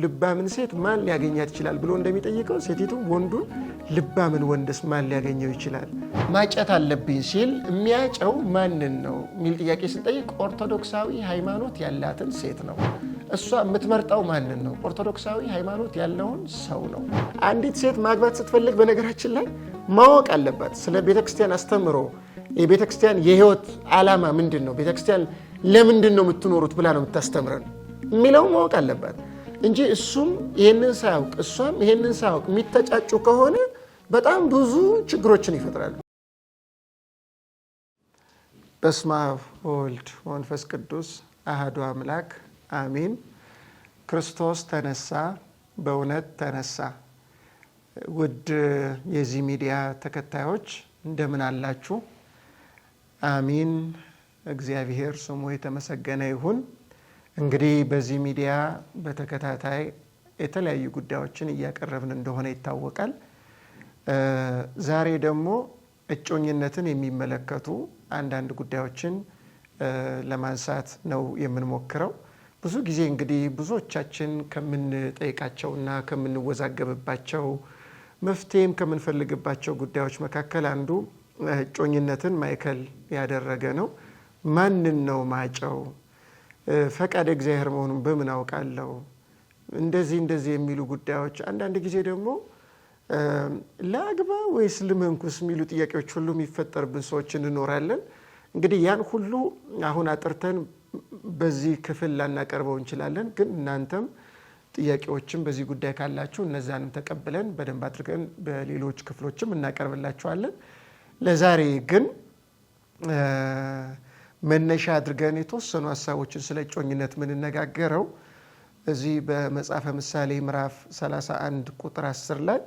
ልባምን ሴት ማን ሊያገኛት ይችላል ብሎ እንደሚጠይቀው ሴቲቱም ወንዱን ልባምን ወንድስ ማን ሊያገኘው ይችላል? ማጨት አለብኝ ሲል የሚያጨው ማንን ነው የሚል ጥያቄ ስንጠይቅ ኦርቶዶክሳዊ ሃይማኖት ያላትን ሴት ነው። እሷ የምትመርጠው ማንን ነው? ኦርቶዶክሳዊ ሃይማኖት ያለውን ሰው ነው። አንዲት ሴት ማግባት ስትፈልግ በነገራችን ላይ ማወቅ አለባት ስለ ቤተክርስቲያን አስተምሮ፣ የቤተክርስቲያን የህይወት ዓላማ ምንድን ነው፣ ቤተክርስቲያን ለምንድን ነው የምትኖሩት ብላ ነው የምታስተምረን የሚለው ማወቅ አለባት እንጂ እሱም ይሄንን ሳያውቅ እሷም ይሄንን ሳያውቅ የሚተጫጩ ከሆነ በጣም ብዙ ችግሮችን ይፈጥራሉ። በስመ አብ ወወልድ ወመንፈስ ቅዱስ አሐዱ አምላክ አሜን። ክርስቶስ ተነሳ፣ በእውነት ተነሳ። ውድ የዚህ ሚዲያ ተከታዮች እንደምን አላችሁ? አሜን። እግዚአብሔር ስሙ የተመሰገነ ይሁን። እንግዲህ በዚህ ሚዲያ በተከታታይ የተለያዩ ጉዳዮችን እያቀረብን እንደሆነ ይታወቃል። ዛሬ ደግሞ እጮኝነትን የሚመለከቱ አንዳንድ ጉዳዮችን ለማንሳት ነው የምንሞክረው። ብዙ ጊዜ እንግዲህ ብዙዎቻችን ከምንጠይቃቸውና ከምንወዛገብባቸው መፍትሄም ከምንፈልግባቸው ጉዳዮች መካከል አንዱ እጮኝነትን ማዕከል ያደረገ ነው። ማንን ነው ማጨው? ፈቃድ እግዚአብሔር መሆኑን በምን አውቃለሁ? እንደዚህ የሚሉ ጉዳዮች፣ አንዳንድ ጊዜ ደግሞ ለአግባ ወይስ ልመንኩስ የሚሉ ጥያቄዎች ሁሉ የሚፈጠርብን ሰዎች እንኖራለን። እንግዲህ ያን ሁሉ አሁን አጥርተን በዚህ ክፍል ላናቀርበው እንችላለን። ግን እናንተም ጥያቄዎችም በዚህ ጉዳይ ካላችሁ እነዛንም ተቀብለን በደንብ አድርገን በሌሎች ክፍሎችም እናቀርብላችኋለን። ለዛሬ ግን መነሻ አድርገን የተወሰኑ ሀሳቦችን ስለ እጮኝነት የምንነጋገረው እዚህ በመጽሐፈ ምሳሌ ምዕራፍ 31 ቁጥር 10 ላይ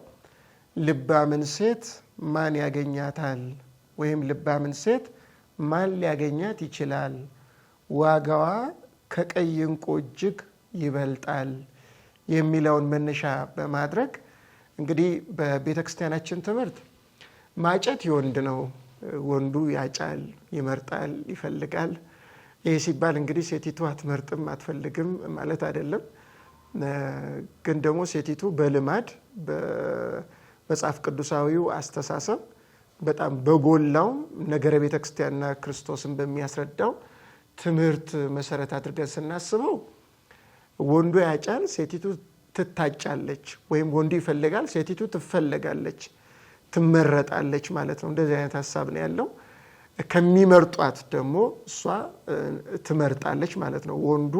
ልባምን ሴት ማን ያገኛታል? ወይም ልባምን ሴት ማን ሊያገኛት ይችላል? ዋጋዋ ከቀይ ዕንቁ እጅግ ይበልጣል የሚለውን መነሻ በማድረግ እንግዲህ በቤተ ክርስቲያናችን ትምህርት ማጨት የወንድ ነው። ወንዱ ያጫል፣ ይመርጣል፣ ይፈልጋል። ይህ ሲባል እንግዲህ ሴቲቱ አትመርጥም አትፈልግም ማለት አይደለም። ግን ደግሞ ሴቲቱ በልማድ በመጽሐፍ ቅዱሳዊው አስተሳሰብ በጣም በጎላው ነገረ ቤተ ክርስቲያንና ክርስቶስን በሚያስረዳው ትምህርት መሰረት አድርገን ስናስበው ወንዱ ያጫል፣ ሴቲቱ ትታጫለች፣ ወይም ወንዱ ይፈልጋል፣ ሴቲቱ ትፈለጋለች፣ ትመረጣለች ማለት ነው። እንደዚህ አይነት ሀሳብ ነው ያለው። ከሚመርጧት ደግሞ እሷ ትመርጣለች ማለት ነው። ወንዱ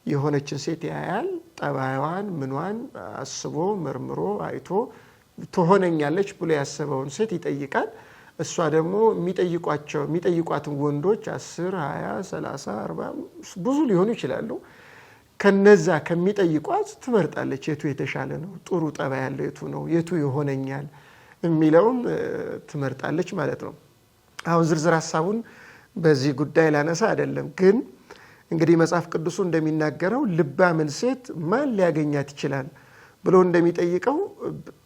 የሆነችን ሴት ያያል፣ ጠባይዋን ምኗን አስቦ መርምሮ አይቶ ትሆነኛለች ብሎ ያሰበውን ሴት ይጠይቃል። እሷ ደግሞ የሚጠይቋትን ወንዶች 10፣ 20፣ 30፣ 40 ብዙ ሊሆኑ ይችላሉ። ከነዛ ከሚጠይቋት ትመርጣለች። የቱ የተሻለ ነው፣ ጥሩ ጠባይ ያለው የቱ ነው፣ የቱ ይሆነኛል የሚለውን ትመርጣለች ማለት ነው። አሁን ዝርዝር ሀሳቡን በዚህ ጉዳይ ላነሳ አይደለም። ግን እንግዲህ መጽሐፍ ቅዱሱ እንደሚናገረው ልባምን ሴት ማን ሊያገኛት ይችላል ብሎ እንደሚጠይቀው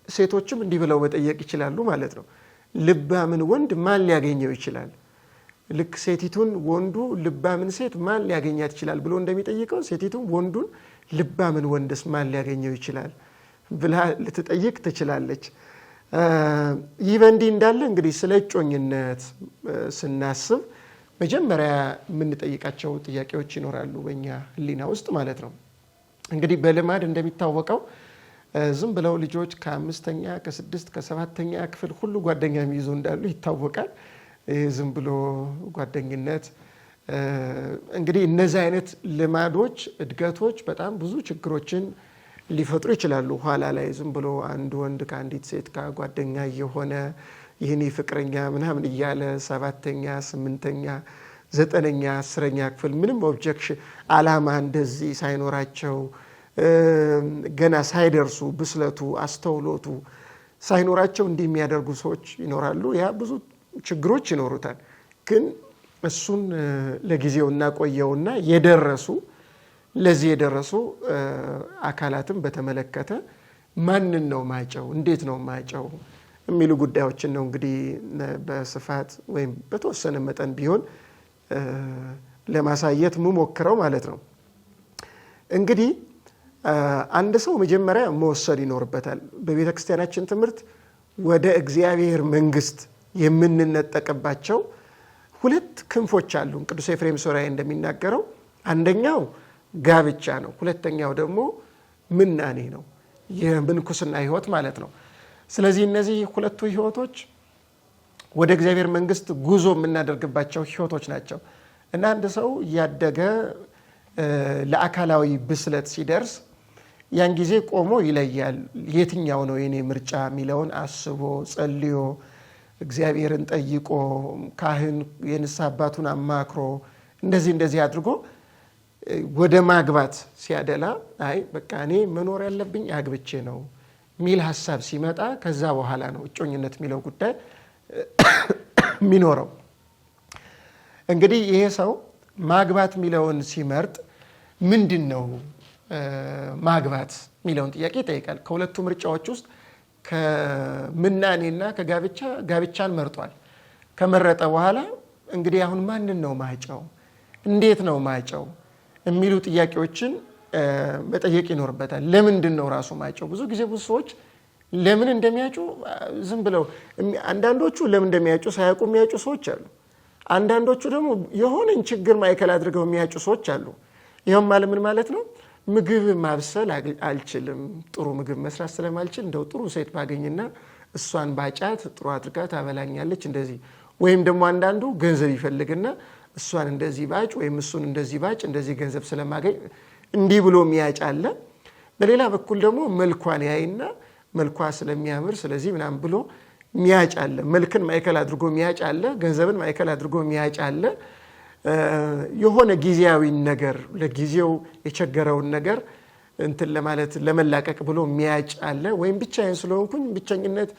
ሴቶችም እንዲህ ብለው መጠየቅ ይችላሉ ማለት ነው። ልባምን ወንድ ማን ሊያገኘው ይችላል? ልክ ሴቲቱን ወንዱ ልባምን ሴት ማን ሊያገኛት ይችላል ብሎ እንደሚጠይቀው ሴቲቱን ወንዱን ልባምን ወንድስ ማን ሊያገኘው ይችላል ብላ ልትጠይቅ ትችላለች። ይህ በእንዲህ እንዳለ እንግዲህ ስለ እጮኝነት ስናስብ መጀመሪያ የምንጠይቃቸው ጥያቄዎች ይኖራሉ በእኛ ሕሊና ውስጥ ማለት ነው። እንግዲህ በልማድ እንደሚታወቀው ዝም ብለው ልጆች ከ5ኛ፣ ከ6፣ ከ7ኛ ክፍል ሁሉ ጓደኛ የሚይዙ እንዳሉ ይታወቃል። ዝም ብሎ ጓደኝነት እንግዲህ እነዚህ አይነት ልማዶች፣ እድገቶች በጣም ብዙ ችግሮችን ሊፈጥሩ ይችላሉ። ኋላ ላይ ዝም ብሎ አንድ ወንድ ከአንዲት ሴት ጋር ጓደኛ የሆነ ይህን ፍቅረኛ ምናምን እያለ 7ኛ፣ 8ኛ፣ 9ኛ፣ 10ኛ ክፍል ምንም ኦብጀክሽን አላማ እንደዚህ ሳይኖራቸው ገና ሳይደርሱ ብስለቱ አስተውሎቱ ሳይኖራቸው እንዲህ የሚያደርጉ ሰዎች ይኖራሉ። ያ ብዙ ችግሮች ይኖሩታል። ግን እሱን ለጊዜው እናቆየውና ለዚህ የደረሱ አካላትን በተመለከተ ማንን ነው ማጨው፣ እንዴት ነው ማጨው የሚሉ ጉዳዮችን ነው እንግዲህ በስፋት ወይም በተወሰነ መጠን ቢሆን ለማሳየት የምሞክረው ማለት ነው። እንግዲህ አንድ ሰው መጀመሪያ መወሰድ ይኖርበታል። በቤተ ክርስቲያናችን ትምህርት ወደ እግዚአብሔር መንግስት የምንነጠቅባቸው ሁለት ክንፎች አሉ። ቅዱስ ኤፍሬም ሶርያዊ እንደሚናገረው አንደኛው ጋብቻ ነው፣ ሁለተኛው ደግሞ ምናኔ ነው፣ የምንኩስና ህይወት ማለት ነው። ስለዚህ እነዚህ ሁለቱ ህይወቶች ወደ እግዚአብሔር መንግስት ጉዞ የምናደርግባቸው ህይወቶች ናቸው እና አንድ ሰው እያደገ ለአካላዊ ብስለት ሲደርስ ያን ጊዜ ቆሞ ይለያል። የትኛው ነው የኔ ምርጫ የሚለውን አስቦ ጸልዮ እግዚአብሔርን ጠይቆ ካህን የንስሐ አባቱን አማክሮ እንደዚህ አድርጎ ወደ ማግባት ሲያደላ አይ በቃ እኔ መኖር ያለብኝ አግብቼ ነው ሚል ሐሳብ ሲመጣ ከዛ በኋላ ነው እጮኝነት የሚለው ጉዳይ የሚኖረው። እንግዲህ ይሄ ሰው ማግባት የሚለውን ሲመርጥ ምንድን ነው ማግባት የሚለውን ጥያቄ ይጠይቃል። ከሁለቱ ምርጫዎች ውስጥ ከምናኔና ጋብቻን መርጧል። ከመረጠ በኋላ እንግዲህ አሁን ማንን ነው ማጨው፣ እንዴት ነው ማጨው የሚሉ ጥያቄዎችን መጠየቅ ይኖርበታል። ለምንድን ነው ራሱ ማጨው? ብዙ ጊዜ ብዙ ሰዎች ለምን እንደሚያጩ ዝም ብለው፣ አንዳንዶቹ ለምን እንደሚያጩ ሳያውቁ የሚያጩ ሰዎች አሉ። አንዳንዶቹ ደግሞ የሆነን ችግር ማዕከል አድርገው የሚያጩ ሰዎች አሉ። ይኸውም ምን ማለት ነው? ምግብ ማብሰል አልችልም፣ ጥሩ ምግብ መስራት ስለማልችል እንደው ጥሩ ሴት ባገኝና እሷን ባጫት ጥሩ አድርጋ ታበላኛለች እንደዚህ። ወይም ደግሞ አንዳንዱ ገንዘብ ይፈልግና እሷን እንደዚህ ባጭ ወይም እሱን እንደዚህ ባጭ እንደዚህ ገንዘብ ስለማገኝ እንዲህ ብሎ የሚያጭ አለ። በሌላ በኩል ደግሞ መልኳን ያይና መልኳ ስለሚያምር ስለዚህ ምናምን ብሎ የሚያጭ አለ። መልክን ማዕከል አድርጎ የሚያጭ አለ። ገንዘብን ማዕከል አድርጎ የሚያጭ አለ። የሆነ ጊዜያዊ ነገር ለጊዜው የቸገረውን ነገር እንትን ለማለት ለመላቀቅ ብሎ የሚያጭ አለ። ወይም ብቻዬን ስለሆንኩኝ ብቸኝነት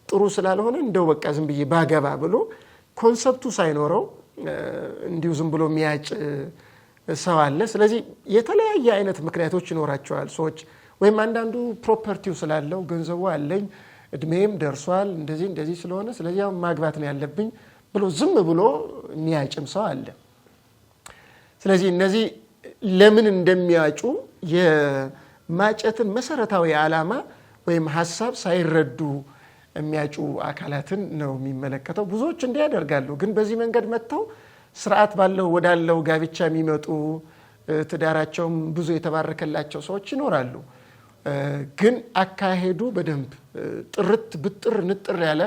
ጥሩ ስላልሆነ እንደው በቃ ዝም ብዬ ባገባ ብሎ ኮንሰፕቱ ሳይኖረው እንዲሁ ዝም ብሎ የሚያጭ ሰው አለ። ስለዚህ የተለያየ አይነት ምክንያቶች ይኖራቸዋል ሰዎች። ወይም አንዳንዱ ፕሮፐርቲው ስላለው ገንዘቡ አለኝ እድሜም ደርሷል እንደዚህ ስለሆነ ስለዚህ አሁን ማግባት ነው ያለብኝ ብሎ ዝም ብሎ የሚያጭም ሰው አለ። ስለዚህ እነዚህ ለምን እንደሚያጩ የማጨትን መሰረታዊ ዓላማ ወይም ሐሳብ ሳይረዱ የሚያጩ አካላትን ነው የሚመለከተው። ብዙዎች እንዲህ ያደርጋሉ። ግን በዚህ መንገድ መጥተው ስርዓት ባለው ወዳለው ጋብቻ የሚመጡ ትዳራቸውም ብዙ የተባረከላቸው ሰዎች ይኖራሉ። ግን አካሄዱ በደንብ ጥርት ብጥር ንጥር ያለ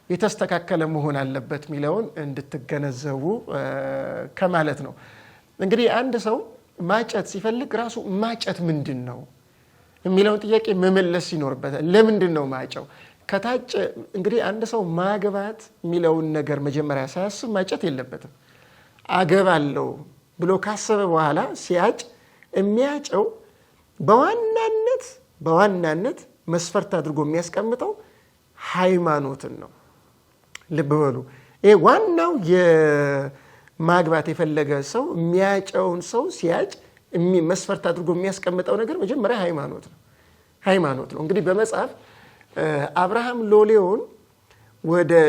የተስተካከለ መሆን አለበት የሚለውን እንድትገነዘቡ ከማለት ነው። እንግዲህ አንድ ሰው ማጨት ሲፈልግ ራሱ ማጨት ምንድን ነው የሚለውን ጥያቄ መመለስ ይኖርበታል። ለምንድን ነው ማጨው? ከታጨ እንግዲህ አንድ ሰው ማግባት የሚለውን ነገር መጀመሪያ ሳያስብ ማጨት የለበትም። አገባለሁ ብሎ ካሰበ በኋላ ሲያጭ የሚያጨው በዋናነት መስፈርት አድርጎ የሚያስቀምጠው ሃይማኖትን ነው። ልብ በሉ። ይሄ ዋናው የማግባት የፈለገ ሰው የሚያጨውን ሰው ሲያጭ መስፈርት አድርጎ የሚያስቀምጠው ነገር መጀመሪያ ሃይማኖት ነው። እንግዲህ በመጽሐፍ አብርሃም ሎሌውን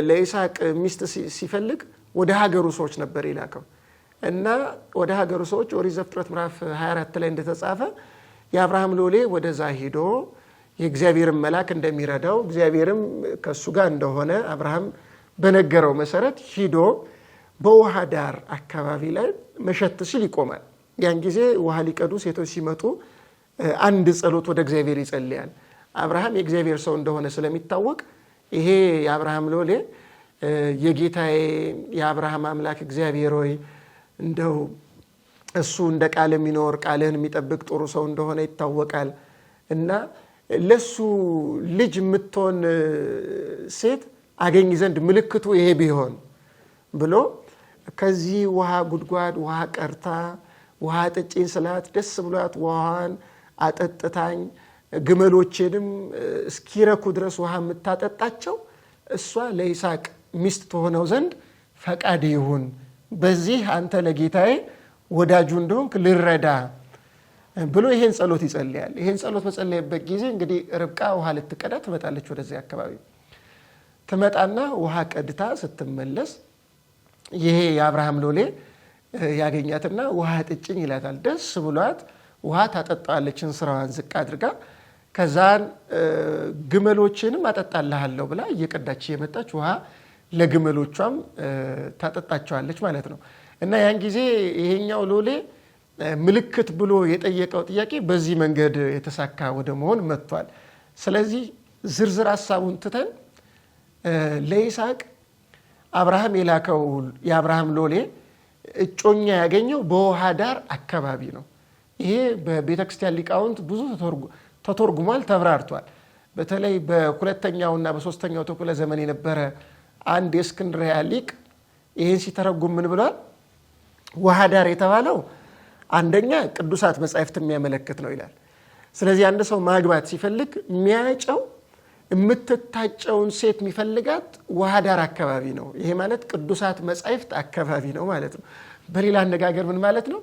ለይስሐቅ ሚስት ሲፈልግ ወደ ሀገሩ ሰዎች ነበር የላከው እና ወደ ሀገሩ ሰዎች ኦሪት ዘፍጥረት ምዕራፍ 24 ላይ እንደተጻፈ የአብርሃም ሎሌ ወደዛ ሄዶ የእግዚአብሔርን መልአክ እንደሚረዳው እግዚአብሔርም ከሱ ጋር እንደሆነ አብርሃም በነገረው መሰረት ሄዶ በውሃ ዳር አካባቢ ላይ መሸት ሲል ይቆማል። ያን ጊዜ ውሃ ሊቀዱ ሴቶች ሲመጡ አንድ ጸሎት ወደ እግዚአብሔር ይጸልያል። አብርሃም የእግዚአብሔር ሰው እንደሆነ ስለሚታወቅ ይሄ የአብርሃም ሎሌ የጌታዬ የአብርሃም አምላክ እግዚአብሔር ሆይ እንደው እሱ እንደ ቃል የሚኖር ቃልህን የሚጠብቅ ጥሩ ሰው እንደሆነ ይታወቃል እና ለሱ ልጅ የምትሆን ሴት አገኝ ዘንድ ምልክቱ ይሄ ቢሆን ብሎ ከዚህ ውሃ ጉድጓድ ውሃ ቀርታ ውሃ ጠጪኝ ስላት ደስ ብሏት ውሃን አጠጥታኝ ግመሎችንም እስኪረኩ ድረስ ውሃ የምታጠጣቸው እሷ ለይስሐቅ ሚስት ትሆነው ዘንድ ፈቃድ ይሁን፣ በዚህ አንተ ለጌታዬ ወዳጁ እንደሆንክ ልረዳ ብሎ ይሄን ጸሎት ይጸልያል። ይሄን ጸሎት በጸለየበት ጊዜ እንግዲህ ርብቃ ውሃ ልትቀዳ ትመጣለች። ወደዚህ አካባቢ ትመጣና ውሃ ቀድታ ስትመለስ ይሄ የአብርሃም ሎሌ ያገኛትና ውሃ ጥጭኝ ይላታል። ደስ ብሏት ውሃ ታጠጣዋለች እንስራዋን ዝቅ አድርጋ። ከዛን ግመሎችንም አጠጣልሃለሁ ብላ እየቀዳች የመጣች ውሃ ለግመሎቿም ታጠጣቸዋለች ማለት ነው። እና ያን ጊዜ ይሄኛው ሎሌ ምልክት ብሎ የጠየቀው ጥያቄ በዚህ መንገድ የተሳካ ወደ መሆን መጥቷል። ስለዚህ ዝርዝር ሐሳቡን ትተን ለይስሐቅ አብርሃም የላከው የአብርሃም ሎሌ እጮኛ ያገኘው በውሃ ዳር አካባቢ ነው። ይሄ በቤተክርስቲያን ሊቃውንት ብዙ ተተርጉሟል፣ ተብራርቷል። በተለይ በሁለተኛውና በሶስተኛው ክፍለ ዘመን የነበረ አንድ የእስክንድርያ ሊቅ ይሄን ሲተረጉም ምን ብሏል? ውሃ ዳር የተባለው አንደኛ ቅዱሳት መጻሕፍት የሚያመለክት ነው ይላል። ስለዚህ አንድ ሰው ማግባት ሲፈልግ የሚያጨው የምትታጨውን ሴት የሚፈልጋት ውሃ ዳር አካባቢ ነው። ይሄ ማለት ቅዱሳት መጻሕፍት አካባቢ ነው ማለት ነው። በሌላ አነጋገር ምን ማለት ነው?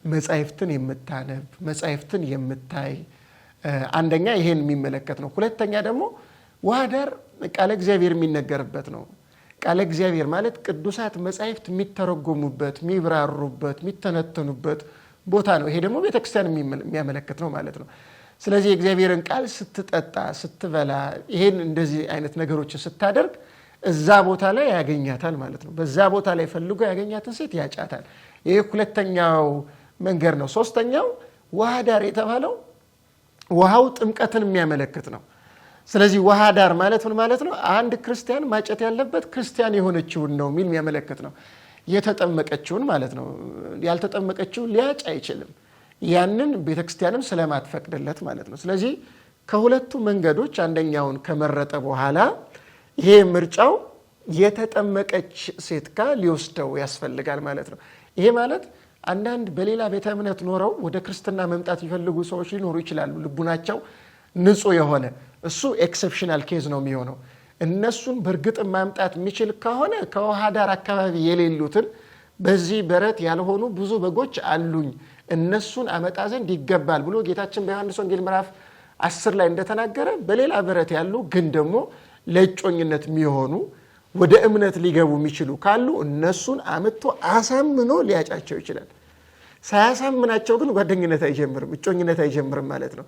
መጻሕፍትን የምታነብ መጻሕፍትን የምታይ አንደኛ ይሄን የሚመለከት ነው። ሁለተኛ ደግሞ ውሃ ዳር ቃለ እግዚአብሔር የሚነገርበት ነው። ቃለ እግዚአብሔር ማለት ቅዱሳት መጻሕፍት የሚተረጎሙበት፣ የሚብራሩበት፣ የሚተነተኑበት ቦታ ነው። ይሄ ደግሞ ቤተክርስቲያን የሚያመለክት ነው ማለት ነው። ስለዚህ የእግዚአብሔርን ቃል ስትጠጣ፣ ስትበላ፣ ይሄን እንደዚህ አይነት ነገሮችን ስታደርግ እዛ ቦታ ላይ ያገኛታል ማለት ነው። በዛ ቦታ ላይ ፈልጎ ያገኛትን ሴት ያጫታል። ይሄ ሁለተኛው መንገድ ነው። ሶስተኛው ውሃ ዳር የተባለው ውሃው ጥምቀትን የሚያመለክት ነው። ስለዚህ ውሃ ዳር ማለት ምን ማለት ነው? አንድ ክርስቲያን ማጨት ያለበት ክርስቲያን የሆነችውን ነው የሚል የሚያመለክት ነው። የተጠመቀችውን ማለት ነው። ያልተጠመቀችውን ሊያጭ አይችልም። ያንን ቤተክርስቲያንም ስለማትፈቅድለት ማለት ነው። ስለዚህ ከሁለቱ መንገዶች አንደኛውን ከመረጠ በኋላ ይሄ ምርጫው የተጠመቀች ሴት ጋር ሊወስደው ያስፈልጋል ማለት ነው። ይሄ ማለት አንዳንድ በሌላ ቤተ እምነት ኖረው ወደ ክርስትና መምጣት ይፈልጉ ሰዎች ሊኖሩ ይችላሉ። ልቡናቸው ንጹህ የሆነ እሱ ኤክሰፕሽናል ኬዝ ነው የሚሆነው። እነሱን በእርግጥ ማምጣት የሚችል ከሆነ ከውሃ ዳር አካባቢ የሌሉትን በዚህ በረት ያልሆኑ ብዙ በጎች አሉኝ እነሱን አመጣ ዘንድ ይገባል ብሎ ጌታችን በዮሐንስ ወንጌል ምዕራፍ 10 ላይ እንደተናገረ በሌላ በረት ያሉ ግን ደግሞ ለእጮኝነት የሚሆኑ ወደ እምነት ሊገቡ የሚችሉ ካሉ እነሱን አምጥቶ አሳምኖ ሊያጫቸው ይችላል። ሳያሳምናቸው ግን ጓደኝነት አይጀምርም፣ እጮኝነት አይጀምርም ማለት ነው።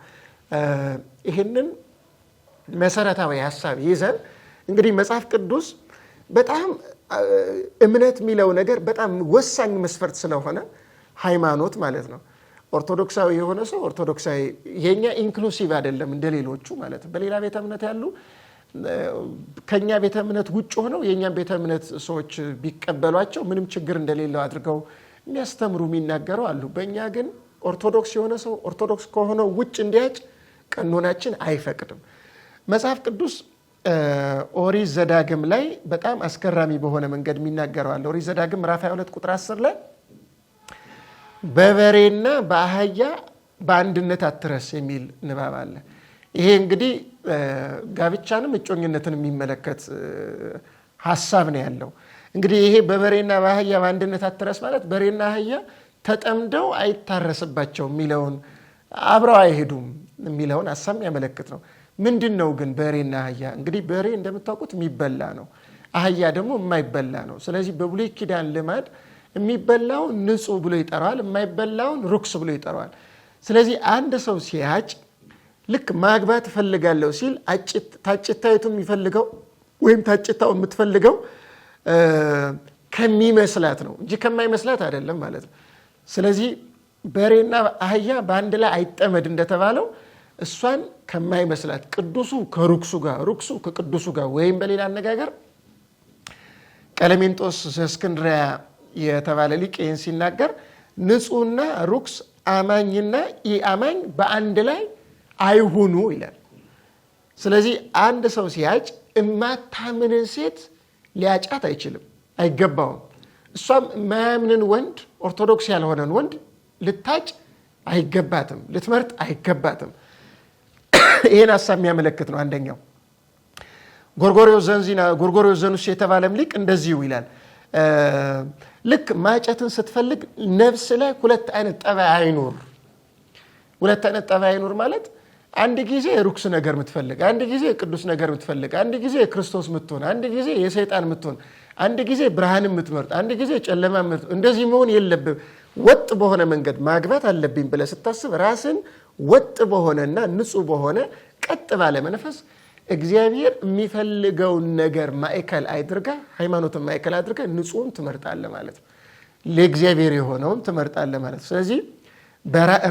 ይህንን መሰረታዊ ሀሳብ ይዘን እንግዲህ መጽሐፍ ቅዱስ በጣም እምነት የሚለው ነገር በጣም ወሳኝ መስፈርት ስለሆነ ሃይማኖት ማለት ነው። ኦርቶዶክሳዊ የሆነ ሰው ኦርቶዶክሳዊ የኛ ኢንክሉሲቭ አይደለም እንደ ሌሎቹ ማለት ነው። በሌላ ቤተ እምነት ያሉ ከኛ ቤተ እምነት ውጭ ሆነው የኛን ቤተ እምነት ሰዎች ቢቀበሏቸው ምንም ችግር እንደሌለው አድርገው የሚያስተምሩ የሚናገሩ አሉ። በእኛ ግን ኦርቶዶክስ የሆነ ሰው ኦርቶዶክስ ከሆነው ውጭ እንዲያጭ ቀኖናችን አይፈቅድም። መጽሐፍ ቅዱስ ኦሪት ዘዳግም ላይ በጣም አስገራሚ በሆነ መንገድ የሚናገረው አለ። ኦሪት ዘዳግም ምዕራፍ 22 ቁጥር 10 ላይ በበሬና በአህያ በአንድነት አትረስ የሚል ንባብ አለ። ይሄ እንግዲህ ጋብቻንም እጮኝነትን የሚመለከት ሀሳብ ነው ያለው። እንግዲህ ይሄ በበሬና በአህያ በአንድነት አትረስ ማለት በሬና አህያ ተጠምደው አይታረስባቸው የሚለውን አብረው አይሄዱም የሚለውን ሀሳብ ያመለክት ነው። ምንድን ነው ግን በሬና አህያ? እንግዲህ በሬ እንደምታውቁት የሚበላ ነው፣ አህያ ደግሞ የማይበላ ነው። ስለዚህ በብሉይ ኪዳን ልማድ የሚበላውን ንጹህ ብሎ ይጠራዋል፣ የማይበላውን ርኩስ ብሎ ይጠራዋል። ስለዚህ አንድ ሰው ሲያጭ ልክ ማግባት እፈልጋለሁ ሲል ታጭታይቱ የሚፈልገው ወይም ታጭታው የምትፈልገው ከሚመስላት ነው እንጂ ከማይመስላት አይደለም ማለት ነው። ስለዚህ በሬና አህያ በአንድ ላይ አይጠመድ እንደተባለው እሷን ከማይመስላት ቅዱሱ ከርኩሱ ጋር፣ ርኩሱ ከቅዱሱ ጋር ወይም በሌላ አነጋገር ቀለሜንጦስ ዘእስክንድርያ የተባለ ሊቅ ይህን ሲናገር ንጹህና ርኩስ አማኝና ኢአማኝ በአንድ ላይ አይሁኑ ይላል። ስለዚህ አንድ ሰው ሲያጭ እማታምንን ሴት ሊያጫት አይችልም፣ አይገባውም። እሷም የማያምንን ወንድ ኦርቶዶክስ ያልሆነን ወንድ ልታጭ አይገባትም፣ ልትመርጥ አይገባትም። ይህን ሀሳብ የሚያመለክት ነው። አንደኛው ጎርጎርዮስ ዘኑስ የተባለም ሊቅ እንደዚሁ ይላል። ልክ ማጨትን ስትፈልግ ነፍስ ላይ ሁለት አይነት ጠባይ አይኑር። ሁለት አይነት ጠባይ አይኑር ማለት አንድ ጊዜ ርኩስ ነገር የምትፈልግ፣ አንድ ጊዜ ቅዱስ ነገር የምትፈልግ፣ አንድ ጊዜ ክርስቶስ የምትሆን፣ አንድ ጊዜ የሰይጣን የምትሆን፣ አንድ ጊዜ ብርሃን የምትመርጥ፣ አንድ ጊዜ ጨለማ የምትመርጥ፣ እንደዚህ መሆን የለብም። ወጥ በሆነ መንገድ ማግባት አለብኝ ብለህ ስታስብ ራስን ወጥ በሆነና ንጹህ በሆነ ቀጥ ባለ መንፈስ እግዚአብሔር የሚፈልገውን ነገር ማዕከል አድርጋ ሃይማኖትን ማዕከል አድርጋ ንጹህን ትመርጣለህ ማለት ነው። ለእግዚአብሔር የሆነውን ትመርጣለህ ማለት ነው። ስለዚህ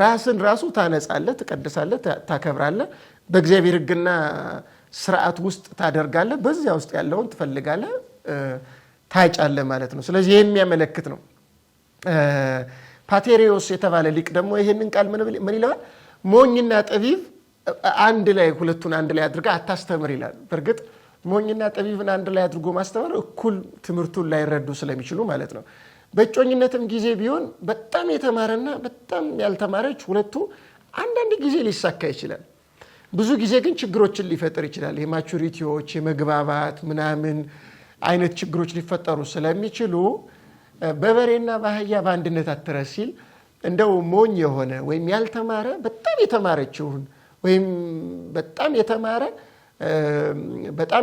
ራስን ራሱ ታነጻለህ፣ ትቀድሳለህ፣ ታከብራለህ፣ በእግዚአብሔር ሕግና ስርዓት ውስጥ ታደርጋለህ፣ በዚያ ውስጥ ያለውን ትፈልጋለህ፣ ታጫለህ ማለት ነው። ስለዚህ ይሄን የሚያመለክት ነው። ፓቴሪዮስ የተባለ ሊቅ ደግሞ ይሄንን ቃል ምን ይለዋል? ሞኝና ጠቢብ አንድ ላይ ሁለቱን አንድ ላይ አድርጋ አታስተምር ይላል። በእርግጥ ሞኝና ጠቢብን አንድ ላይ አድርጎ ማስተማር እኩል ትምህርቱን ላይረዱ ስለሚችሉ ማለት ነው። በእጮኝነትም ጊዜ ቢሆን በጣም የተማረና በጣም ያልተማረች ሁለቱ አንዳንድ ጊዜ ሊሳካ ይችላል። ብዙ ጊዜ ግን ችግሮችን ሊፈጥር ይችላል። የማቹሪቲዎች የመግባባት ምናምን አይነት ችግሮች ሊፈጠሩ ስለሚችሉ በበሬና በአህያ በአንድነት አትረስ ሲል እንደው ሞኝ የሆነ ወይም ያልተማረ በጣም የተማረችውን ወይም በጣም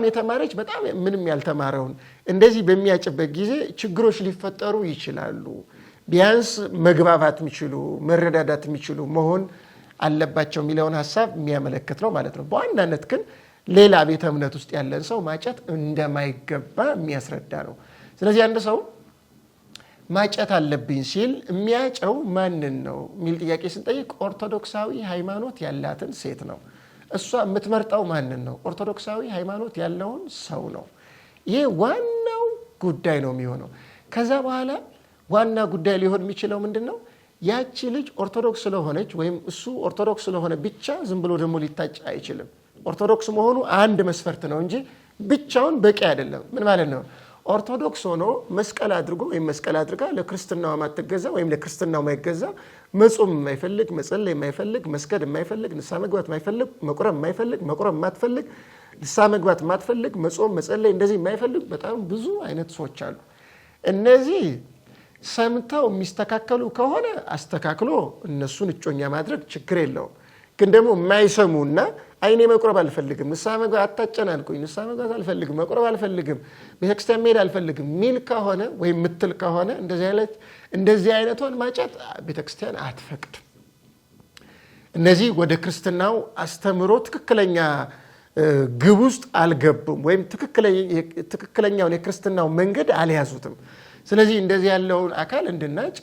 የተማረች በጣም ምንም ያልተማረውን እንደዚህ በሚያጭበት ጊዜ ችግሮች ሊፈጠሩ ይችላሉ። ቢያንስ መግባባት የሚችሉ መረዳዳት የሚችሉ መሆን አለባቸው የሚለውን ሀሳብ የሚያመለክት ነው ማለት ነው። በዋናነት ግን ሌላ ቤተ እምነት ውስጥ ያለን ሰው ማጨት እንደማይገባ የሚያስረዳ ነው። ስለዚህ አንድ ሰው ማጨት አለብኝ ሲል የሚያጨው ማንን ነው የሚል ጥያቄ ስንጠይቅ ኦርቶዶክሳዊ ሃይማኖት ያላትን ሴት ነው። እሷ የምትመርጠው ማንን ነው? ኦርቶዶክሳዊ ሃይማኖት ያለውን ሰው ነው። ይህ ዋናው ጉዳይ ነው የሚሆነው። ከዛ በኋላ ዋና ጉዳይ ሊሆን የሚችለው ምንድን ነው? ያቺ ልጅ ኦርቶዶክስ ስለሆነች ወይም እሱ ኦርቶዶክስ ስለሆነ ብቻ ዝም ብሎ ደግሞ ሊታጭ አይችልም። ኦርቶዶክስ መሆኑ አንድ መስፈርት ነው እንጂ ብቻውን በቂ አይደለም። ምን ማለት ነው? ኦርቶዶክስ ሆኖ መስቀል አድርጎ ወይም መስቀል አድርጋ ለክርስትናው ማትገዛ ወይም ለክርስትናው ማይገዛ መጾም የማይፈልግ መጸለይ የማይፈልግ መስገድ የማይፈልግ ንስሐ መግባት የማይፈልግ መቁረብ የማይፈልግ መቁረብ የማትፈልግ ንስሐ መግባት የማትፈልግ መጾም መጸለይ እንደዚህ የማይፈልግ በጣም ብዙ አይነት ሰዎች አሉ። እነዚህ ሰምተው የሚስተካከሉ ከሆነ አስተካክሎ እነሱን እጮኛ ማድረግ ችግር የለውም። ግን ደግሞ የማይሰሙና አይኔ መቁረብ አልፈልግም፣ ንስሐ መግባት አታጨናንቁኝ፣ ንስሐ መግባት አልፈልግም፣ መቁረብ አልፈልግም፣ ቤተክርስቲያን መሄድ አልፈልግም ሚል ከሆነ ወይም ምትል ከሆነ እንደዚህ አይነቷን ማጨት ቤተክርስቲያን አትፈቅድም። እነዚህ ወደ ክርስትናው አስተምሮ ትክክለኛ ግብ ውስጥ አልገቡም ወይም ትክክለኛውን የክርስትናው መንገድ አልያዙትም። ስለዚህ እንደዚህ ያለውን አካል እንድናጭ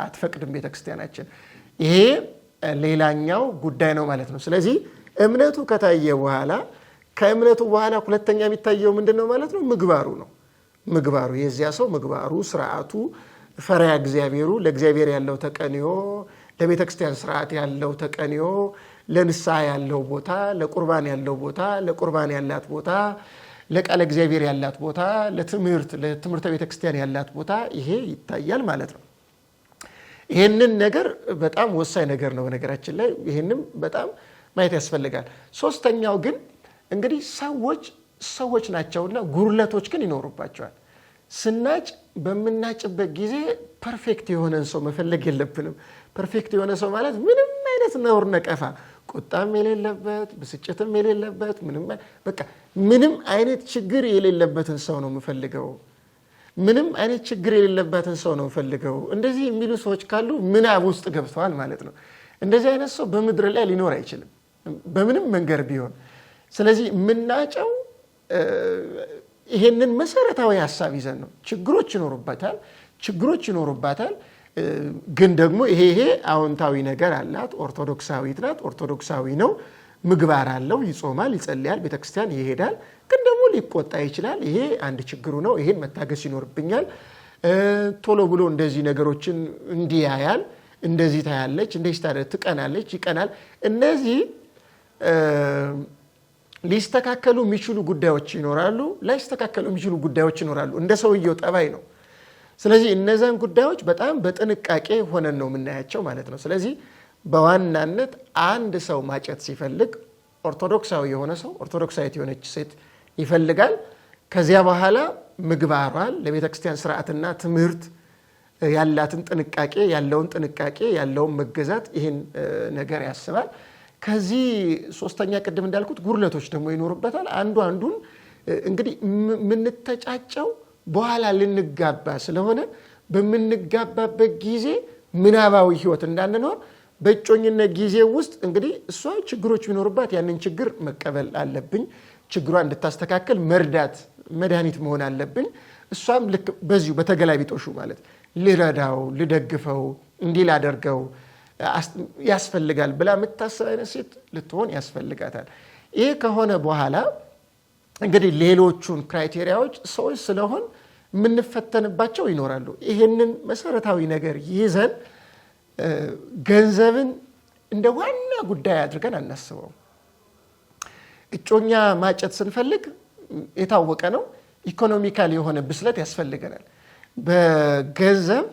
አትፈቅድም ቤተክርስቲያናችን። ይሄ ሌላኛው ጉዳይ ነው ማለት ነው። ስለዚህ እምነቱ ከታየ በኋላ ከእምነቱ በኋላ ሁለተኛ የሚታየው ምንድን ነው ማለት ነው? ምግባሩ ነው። ምግባሩ የዚያ ሰው ምግባሩ፣ ስርዓቱ፣ ፈሪሃ እግዚአብሔሩ፣ ለእግዚአብሔር ያለው ተቀንዮ፣ ለቤተ ክርስቲያን ስርዓት ያለው ተቀንዮ፣ ለንስሐ ያለው ቦታ፣ ለቁርባን ያለው ቦታ፣ ለቁርባን ያላት ቦታ፣ ለቃለ እግዚአብሔር ያላት ቦታ፣ ለትምህርተ ቤተ ክርስቲያን ያላት ቦታ ይሄ ይታያል ማለት ነው። ይህንን ነገር በጣም ወሳኝ ነገር ነው። በነገራችን ላይ ይህንም በጣም ማየት ያስፈልጋል። ሶስተኛው ግን እንግዲህ ሰዎች ናቸውና ጉድለቶች ግን ይኖሩባቸዋል። ስናጭ በምናጭበት ጊዜ ፐርፌክት የሆነን ሰው መፈለግ የለብንም። ፐርፌክት የሆነ ሰው ማለት ምንም አይነት ነውር ነቀፋ፣ ቁጣም የሌለበት፣ ብስጭትም የሌለበት፣ ምንም አይነት ችግር የሌለበትን ሰው ነው የምፈልገው። ምንም አይነት ችግር የሌለበትን ሰው ነው የምፈልገው። እንደዚህ የሚሉ ሰዎች ካሉ ምናብ ውስጥ ገብተዋል ማለት ነው። እንደዚህ አይነት ሰው በምድር ላይ ሊኖር አይችልም በምንም መንገድ ቢሆን። ስለዚህ የምናጨው ይሄንን መሰረታዊ ሀሳብ ይዘን ነው። ችግሮች ይኖሩባታል፣ ግን ደግሞ ይሄ አዎንታዊ ነገር አላት። ኦርቶዶክሳዊት ናት፣ ኦርቶዶክሳዊ ነው፣ ምግባር አለው፣ ይጾማል፣ ይጸልያል፣ ቤተክርስቲያን ይሄዳል። ግን ደግሞ ሊቆጣ ይችላል። ይሄ አንድ ችግሩ ነው። ይሄን መታገስ ይኖርብኛል። ቶሎ ብሎ እንደዚህ ነገሮችን እንዲያያል፣ እንደዚህ ታያለች፣ እንደዚህ ትቀናለች፣ ይቀናል። እነዚህ ሊስተካከሉ የሚችሉ ጉዳዮች ይኖራሉ፣ ላይስተካከሉ የሚችሉ ጉዳዮች ይኖራሉ። እንደ ሰውየው ጠባይ ነው። ስለዚህ እነዛን ጉዳዮች በጣም በጥንቃቄ ሆነን ነው የምናያቸው ማለት ነው። ስለዚህ በዋናነት አንድ ሰው ማጨት ሲፈልግ ኦርቶዶክሳዊ የሆነ ሰው፣ ኦርቶዶክሳዊት የሆነች ሴት ይፈልጋል። ከዚያ በኋላ ምግባሯን ለቤተ ክርስቲያን ስርዓትና ትምህርት ያላትን ጥንቃቄ ያለውን መገዛት ይህን ነገር ያስባል። ከዚህ ሶስተኛ ቅድም እንዳልኩት ጉድለቶች ደግሞ ይኖሩበታል። አንዱን እንግዲህ የምንተጫጨው በኋላ ልንጋባ ስለሆነ በምንጋባበት ጊዜ ምናባዊ ህይወት እንዳንኖር በእጮኝነት ጊዜ ውስጥ እንግዲህ እሷ ችግሮች ቢኖርባት ያንን ችግር መቀበል አለብኝ። ችግሯ እንድታስተካከል መርዳት መድኃኒት መሆን አለብኝ። እሷም ልክ በዚሁ በተገላቢጦሹ ማለት ልረዳው፣ ልደግፈው፣ እንዲህ ላደርገው ያስፈልጋል ብላ የምታስብ አይነት ሴት ልትሆን ያስፈልጋታል። ይህ ከሆነ በኋላ እንግዲህ ሌሎቹን ክራይቴሪያዎች ሰዎች ስለሆን የምንፈተንባቸው ይኖራሉ። ይህንን መሰረታዊ ነገር ይዘን ገንዘብን እንደ ዋና ጉዳይ አድርገን አናስበው። እጮኛ ማጨት ስንፈልግ የታወቀ ነው፣ ኢኮኖሚካል የሆነ ብስለት ያስፈልገናል። በገንዘብ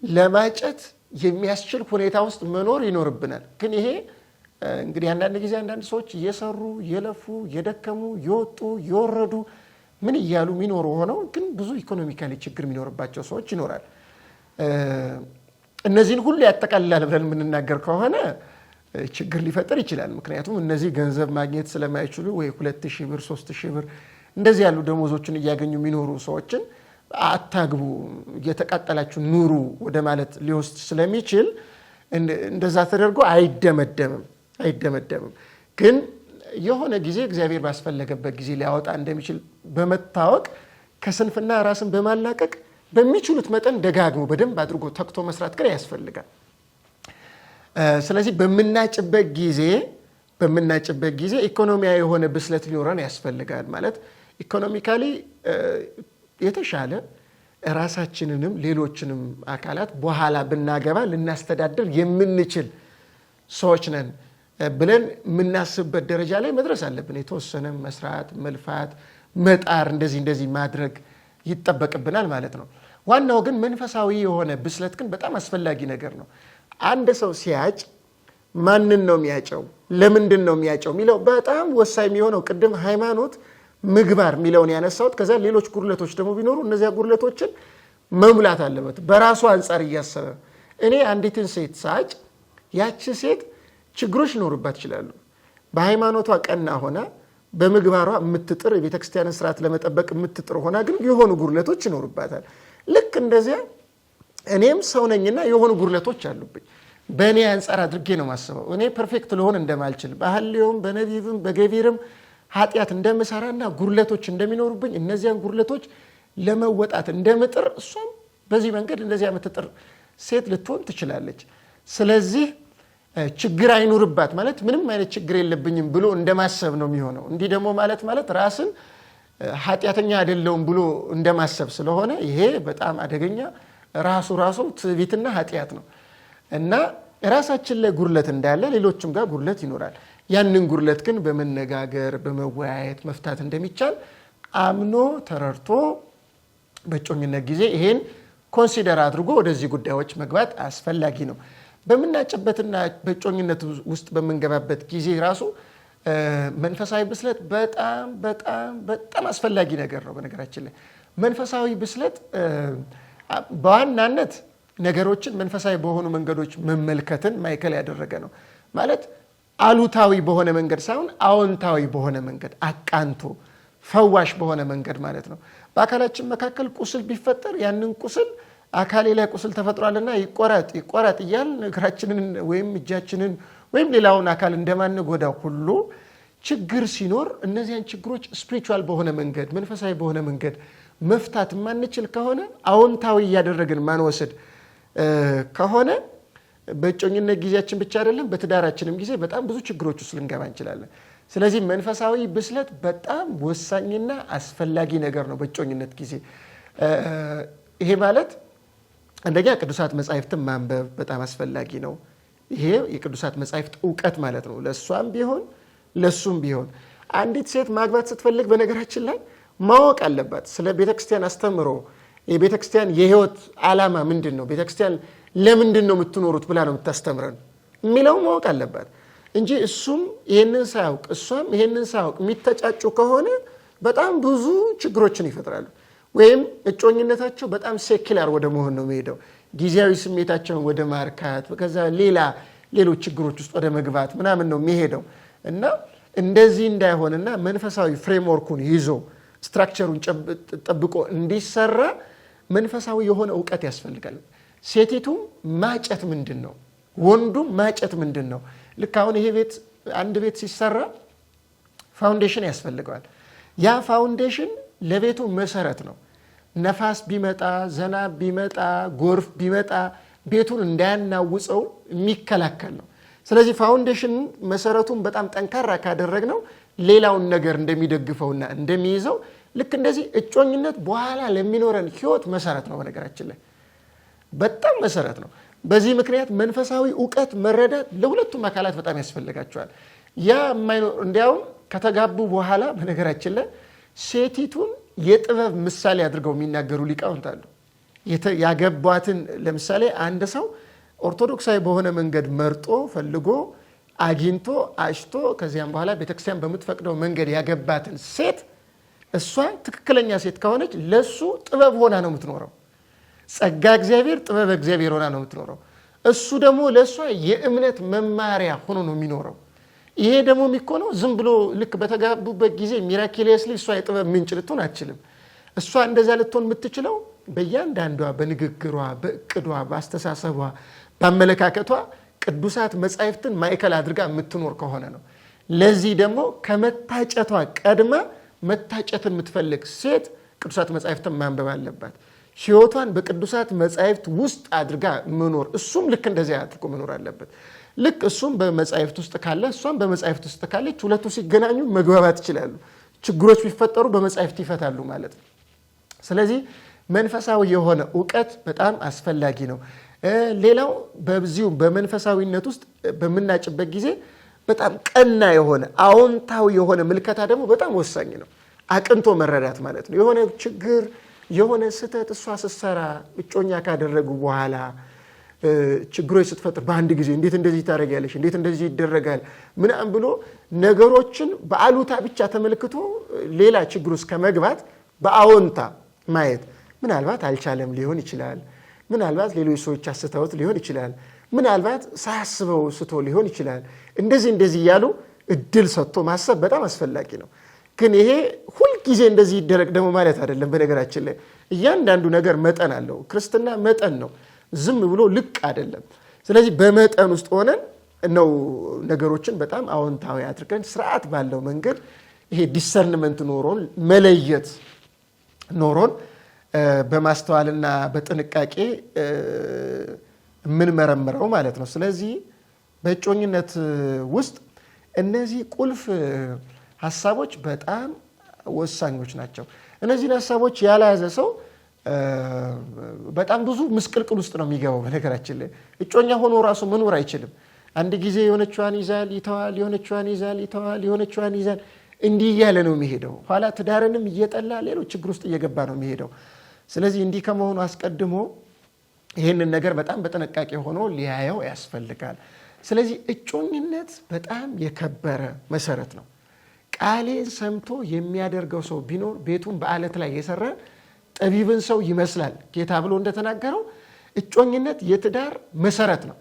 ለማጨት የሚያስችል ሁኔታ ውስጥ መኖር ይኖርብናል። ግን ይሄ እንግዲህ አንዳንድ ጊዜ አንዳንድ ሰዎች እየሰሩ እየለፉ እየደከሙ እየወጡ እየወረዱ ምን እያሉ የሚኖሩ ሆነው ግን ብዙ ኢኮኖሚካሊ ችግር የሚኖርባቸው ሰዎች ይኖራል። እነዚህን ሁሉ ያጠቃልላል ብለን የምንናገር ከሆነ ችግር ሊፈጠር ይችላል። ምክንያቱም እነዚህ ገንዘብ ማግኘት ስለማይችሉ ወይ 2000 ብር 3000 ብር እንደዚህ ያሉ ደሞዞችን እያገኙ የሚኖሩ ሰዎችን አታግቡ፣ እየተቃጠላችሁ ኑሩ ወደ ማለት ሊወስድ ስለሚችል እንደዛ ተደርጎ አይደመደምም። ግን የሆነ ጊዜ እግዚአብሔር ባስፈለገበት ጊዜ ሊያወጣ እንደሚችል በመታወቅ ከስንፍና ራስን በማላቀቅ በሚችሉት መጠን ደጋግሞ በደንብ አድርጎ ተክቶ መስራት ግን ያስፈልጋል። ስለዚህ በምናጭበት ጊዜ ኢኮኖሚያዊ የሆነ ብስለት ሊኖረን ያስፈልጋል። ማለት ኢኮኖሚካሊ የተሻለ ራሳችንንም ሌሎችንም አካላት በኋላ ብናገባ ልናስተዳድር የምንችል ሰዎች ነን ብለን የምናስብበት ደረጃ ላይ መድረስ አለብን። የተወሰነ መስራት፣ መልፋት፣ መጣር እንደዚህ ማድረግ ይጠበቅብናል ማለት ነው። ዋናው ግን መንፈሳዊ የሆነ ብስለት ግን በጣም አስፈላጊ ነገር ነው። አንድ ሰው ሲያጭ ማንን ነው የሚያጨው? ለምንድን ነው የሚያጨው የሚለው በጣም ወሳኝ የሚሆነው ቅድም ሃይማኖት፣ ምግባር የሚለውን ያነሳሁት። ከዛ ሌሎች ጉድለቶች ደግሞ ቢኖሩ እነዚያ ጉድለቶችን መሙላት አለበት በራሱ አንጻር እያሰበ። እኔ አንዲትን ሴት ሳጭ ያቺ ሴት ችግሮች ሊኖሩባት ይችላሉ። በሃይማኖቷ ቀና ሆና በምግባሯ የምትጥር የቤተክርስቲያንን ስርዓት ለመጠበቅ የምትጥር ሆና ግን የሆኑ ጉድለቶች ይኖሩባታል። ልክ እንደዚያ እኔም ሰው ነኝና የሆኑ ጉድለቶች አሉብኝ። በእኔ አንጻር አድርጌ ነው ማስበው። እኔ ፐርፌክት ልሆን እንደማልችል በሐልዮም በነቢብም በገቢርም ኃጢአት እንደምሰራና ጉድለቶች እንደሚኖሩብኝ እነዚያን ጉድለቶች ለመወጣት እንደምጥር እሷም በዚህ መንገድ እንደዚያ የምትጥር ሴት ልትሆን ትችላለች። ስለዚህ ችግር አይኑርባት ማለት ምንም አይነት ችግር የለብኝም ብሎ እንደማሰብ ነው የሚሆነው። እንዲህ ደግሞ ማለት ራስን ኃጢአተኛ አይደለውም ብሎ እንደማሰብ ስለሆነ ይሄ በጣም አደገኛ ራሱ ትዕቢትና ኃጢአት ነው እና ራሳችን ላይ ጉድለት እንዳለ ሌሎችም ጋር ጉድለት ይኖራል። ያንን ጉድለት ግን በመነጋገር በመወያየት መፍታት እንደሚቻል አምኖ ተረድቶ በእጮኝነት ጊዜ ይሄን ኮንሲደር አድርጎ ወደዚህ ጉዳዮች መግባት አስፈላጊ ነው። በምናጭበትና በእጮኝነት ውስጥ በምንገባበት ጊዜ ራሱ መንፈሳዊ ብስለት በጣም አስፈላጊ ነገር ነው። በነገራችን ላይ መንፈሳዊ ብስለት በዋናነት ነገሮችን መንፈሳዊ በሆኑ መንገዶች መመልከትን ማዕከል ያደረገ ነው። ማለት አሉታዊ በሆነ መንገድ ሳይሆን አዎንታዊ በሆነ መንገድ አቃንቶ ፈዋሽ በሆነ መንገድ ማለት ነው። በአካላችን መካከል ቁስል ቢፈጠር ያንን ቁስል አካሌ ላይ ቁስል ተፈጥሯልና ይቆረጥ እያል እግራችንን ወይም እጃችንን ወይም ሌላውን አካል እንደማንጎዳው ሁሉ ችግር ሲኖር እነዚያን ችግሮች ስፒሪቹዋል በሆነ መንገድ መንፈሳዊ በሆነ መንገድ መፍታት ማንችል ከሆነ አዎንታዊ እያደረግን ማንወስድ ከሆነ በእጮኝነት ጊዜያችን ብቻ አይደለም በትዳራችንም ጊዜ በጣም ብዙ ችግሮች ውስጥ ልንገባ እንችላለን። ስለዚህ መንፈሳዊ ብስለት በጣም ወሳኝና አስፈላጊ ነገር ነው በእጮኝነት ጊዜ። ይሄ ማለት አንደኛ ቅዱሳት መጻሕፍትን ማንበብ በጣም አስፈላጊ ነው። ይሄ የቅዱሳት መጻሕፍት ዕውቀት ማለት ነው። ለሷም ቢሆን ለሱም ቢሆን አንዲት ሴት ማግባት ስትፈልግ በነገራችን ላይ ማወቅ አለባት ስለ ቤተክርስቲያን አስተምሮ፣ የቤተክርስቲያን የህይወት ዓላማ ምንድን ነው፣ ቤተክርስቲያን ለምንድን ነው የምትኖሩት ብላ ነው የምታስተምረን የሚለው ማወቅ አለባት እንጂ እሱም ይሄንን ሳያውቅ እሷም ይሄንን ሳያውቅ የሚተጫጩ ከሆነ በጣም ብዙ ችግሮችን ይፈጥራሉ። ወይም እጮኝነታቸው በጣም ሴኩላር ወደ መሆን ነው የሚሄደው፣ ጊዜያዊ ስሜታቸውን ወደ ማርካት ከዛ ሌሎች ችግሮች ውስጥ ወደ መግባት ምናምን ነው የሚሄደው እና እንደዚህ እንዳይሆንና መንፈሳዊ ፍሬምወርኩን ይዞ ስትራክቸሩን ጠብቆ እንዲሰራ መንፈሳዊ የሆነ ዕውቀት ያስፈልጋል። ሴቲቱም ማጨት ምንድነው? ወንዱም ማጨት ምንድነው? ልክ አሁን ይሄ ቤት አንድ ቤት ሲሰራ ፋውንዴሽን ያስፈልገዋል። ያ ፋውንዴሽን ለቤቱ መሰረት ነው። ነፋስ ቢመጣ፣ ዝናብ ቢመጣ፣ ጎርፍ ቢመጣ ቤቱን እንዳያናውፀው የሚከላከል ነው። ስለዚህ ፋውንዴሽን መሰረቱን በጣም ጠንካራ ካደረግነው ሌላውን ነገር እንደሚደግፈውና እንደሚይዘው ልክ እንደዚህ እጮኝነት በኋላ ለሚኖረን ህይወት መሰረት ነው። በነገራችን ላይ በጣም መሰረት ነው። በዚህ ምክንያት መንፈሳዊ ዕውቀት መረዳት ለሁለቱም አካላት በጣም ያስፈልጋቸዋል። ያ እንዲያውም ከተጋቡ በኋላ በነገራችን ላይ ሴቲቱን የጥበብ ምሳሌ አድርገው የሚናገሩ ሊቃውንት አሉ። ያገቧትን ለምሳሌ አንድ ሰው ኦርቶዶክሳዊ በሆነ መንገድ መርጦ ፈልጎ አግኝቶ አጭቶ ከዚያም በኋላ ቤተክርስቲያን በምትፈቅደው መንገድ ያገባትን ሴት እሷ ትክክለኛ ሴት ከሆነች ለሱ ጥበብ ሆና ነው የምትኖረው። ጸጋ እግዚአብሔር ጥበብ እግዚአብሔር ሆና ነው የምትኖረው። እሱ ደግሞ ለሷ የእምነት መማሪያ ሆኖ ነው የሚኖረው። ይሄ ደግሞ የሚኮነው ዝም ብሎ ልክ በተጋቡበት ጊዜ ሚራክሊየስሊ እሷ የጥበብ ምንጭ ልትሆን አትችልም። እሷ እንደዛ ልትሆን የምትችለው በእያንዳንዷ በንግግሯ፣ በእቅዷ፣ በአስተሳሰቧ፣ በአመለካከቷ ቅዱሳት መጻሕፍትን ማዕከል አድርጋ የምትኖር ከሆነ ነው። ለዚህ ደግሞ ከመታጨቷ ቀድማ መታጨትን የምትፈልግ ሴት ቅዱሳት መጻሕፍትን ማንበብ አለባት። ሕይወቷን በቅዱሳት መጻሕፍት ውስጥ አድርጋ መኖር፣ እሱም ልክ እንደዚያ አድርጎ መኖር አለበት። ልክ እሱም በመጻሕፍት ውስጥ ካለ እሷም በመጻሕፍት ውስጥ ካለች ሁለቱ ሲገናኙ መግባባት ይችላሉ። ችግሮች ቢፈጠሩ በመጻሕፍት ይፈታሉ ማለት ነው። ስለዚህ መንፈሳዊ የሆነ ዕውቀት በጣም አስፈላጊ ነው። ሌላው በዚሁ በመንፈሳዊነት ውስጥ በምናጭበት ጊዜ በጣም ቀና የሆነ አዎንታዊ የሆነ ምልከታ ደግሞ በጣም ወሳኝ ነው። አቅንቶ መረዳት ማለት ነው። የሆነ ችግር የሆነ ስህተት እሷ ስትሰራ እጮኛ ካደረጉ በኋላ ችግሮች ስትፈጥር በአንድ ጊዜ እንዴት እንደዚህ ታደርጊያለሽ፣ እንዴት እንደዚህ ይደረጋል ምናምን ብሎ ነገሮችን በአሉታ ብቻ ተመልክቶ ሌላ ችግር ውስጥ ከመግባት በአዎንታ ማየት፣ ምናልባት አልቻለም ሊሆን ይችላል፣ ምናልባት ሌሎች ሰዎች አስተውት ሊሆን ይችላል፣ ምናልባት ሳያስበው ስቶ ሊሆን ይችላል። እንደዚህ እያሉ እድል ሰጥቶ ማሰብ በጣም አስፈላጊ ነው። ግን ይሄ ሁልጊዜ እንደዚህ ይደረግ ደግሞ ማለት አይደለም። በነገራችን ላይ እያንዳንዱ ነገር መጠን አለው። ክርስትና መጠን ነው፣ ዝም ብሎ ልቅ አይደለም። ስለዚህ በመጠን ውስጥ ሆነን ነው ነገሮችን በጣም አዎንታዊ አድርገን ስርዓት ባለው መንገድ ይሄ ዲሰርንመንት ኖሮን መለየት ኖሮን በማስተዋልና በጥንቃቄ የምንመረምረው ማለት ነው። ስለዚህ በእጮኝነት ውስጥ እነዚህ ቁልፍ ሀሳቦች በጣም ወሳኞች ናቸው። እነዚህን ሀሳቦች ያልያዘ ሰው በጣም ብዙ ምስቅልቅል ውስጥ ነው የሚገባው። በነገራችን ላይ እጮኛ ሆኖ ራሱ መኖር አይችልም። አንድ ጊዜ የሆነችዋን ይዛል ይተዋል፣ የሆነችዋን ይዛል ይተዋል፣ የሆነችዋን ይዛል፣ እንዲህ እያለ ነው የሚሄደው። ኋላ ትዳርንም እየጠላ ሌሎች ችግር ውስጥ እየገባ ነው የሚሄደው። ስለዚህ እንዲህ ከመሆኑ አስቀድሞ ይህንን ነገር በጣም በጥንቃቄ ሆኖ ሊያየው ያስፈልጋል። ስለዚህ እጮኝነት በጣም የከበረ መሰረት ነው። ቃሌን ሰምቶ የሚያደርገው ሰው ቢኖር ቤቱን በአለት ላይ የሰራ ጠቢብን ሰው ይመስላል ጌታ ብሎ እንደተናገረው እጮኝነት የትዳር መሰረት ነው።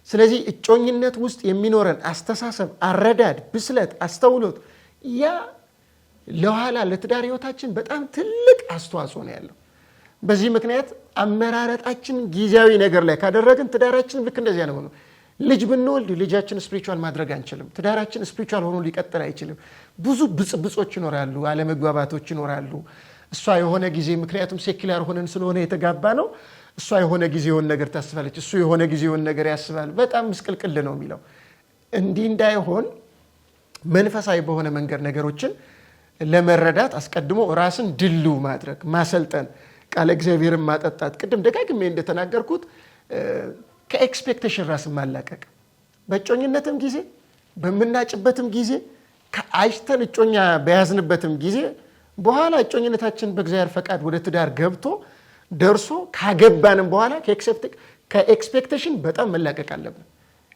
ስለዚህ እጮኝነት ውስጥ የሚኖረን አስተሳሰብ፣ አረዳድ፣ ብስለት፣ አስተውሎት ያ ለኋላ ለትዳር ህይወታችን በጣም ትልቅ አስተዋጽኦ ነው ያለው። በዚህ ምክንያት አመራረጣችን ጊዜያዊ ነገር ላይ ካደረግን ትዳራችን ልክ እንደዚያ ነው። ልጅ ብንወልድ ልጃችን ስፒሪቹዋል ማድረግ አንችልም። ትዳራችን ስፒሪቹዋል ሆኖ ሊቀጥል አይችልም። ብዙ ብጽብጾች ይኖራሉ፣ አለመግባባቶች ይኖራሉ። እሷ የሆነ ጊዜ ምክንያቱም ሴኩላር ሆነን ስለሆነ የተጋባ ነው፣ እሷ የሆነ ጊዜ የሆነ ነገር ታስባለች፣ እሱ የሆነ ጊዜ የሆነ ነገር ያስባል። በጣም ምስቅልቅል ነው የሚለው። እንዲህ እንዳይሆን መንፈሳዊ በሆነ መንገድ ነገሮችን ለመረዳት አስቀድሞ ራስን ድሉ ማድረግ፣ ማሰልጠን፣ ቃለ እግዚአብሔርን ማጠጣት፣ ቅድም ደጋግሜ እንደተናገርኩት ከኤክስፔክቴሽን ራስን ማላቀቅ፣ በእጮኝነትም ጊዜ በምናጭበትም ጊዜ ከአይሽተን እጮኛ በያዝንበትም ጊዜ በኋላ እጮኝነታችን በእግዚአብሔር ፈቃድ ወደ ትዳር ገብቶ ደርሶ ካገባንም በኋላ ከኤክስፔክቴሽን በጣም መላቀቅ አለብን።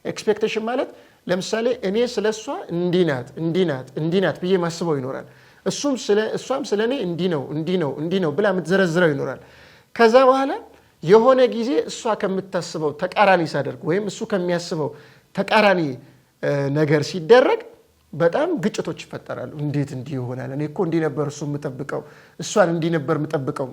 ኤክስፔክቴሽን ማለት ለምሳሌ እኔ ስለሷ እንዲናት ብዬ ማስበው ይኖራል። እሷም ስለ እኔ እንዲህ ነው ብላ የምትዘረዝረው ይኖራል። ከዛ በኋላ የሆነ ጊዜ እሷ ከምታስበው ተቃራኒ ሳደርግ ወይም እሱ ከሚያስበው ተቃራኒ ነገር ሲደረግ በጣም ግጭቶች ይፈጠራሉ። እንዴት እንዲህ ይሆናል? እኔ እኮ እንዲህ ነበር እሱ የምጠብቀው፣ እሷን እንዲህ ነበር የምጠብቀው።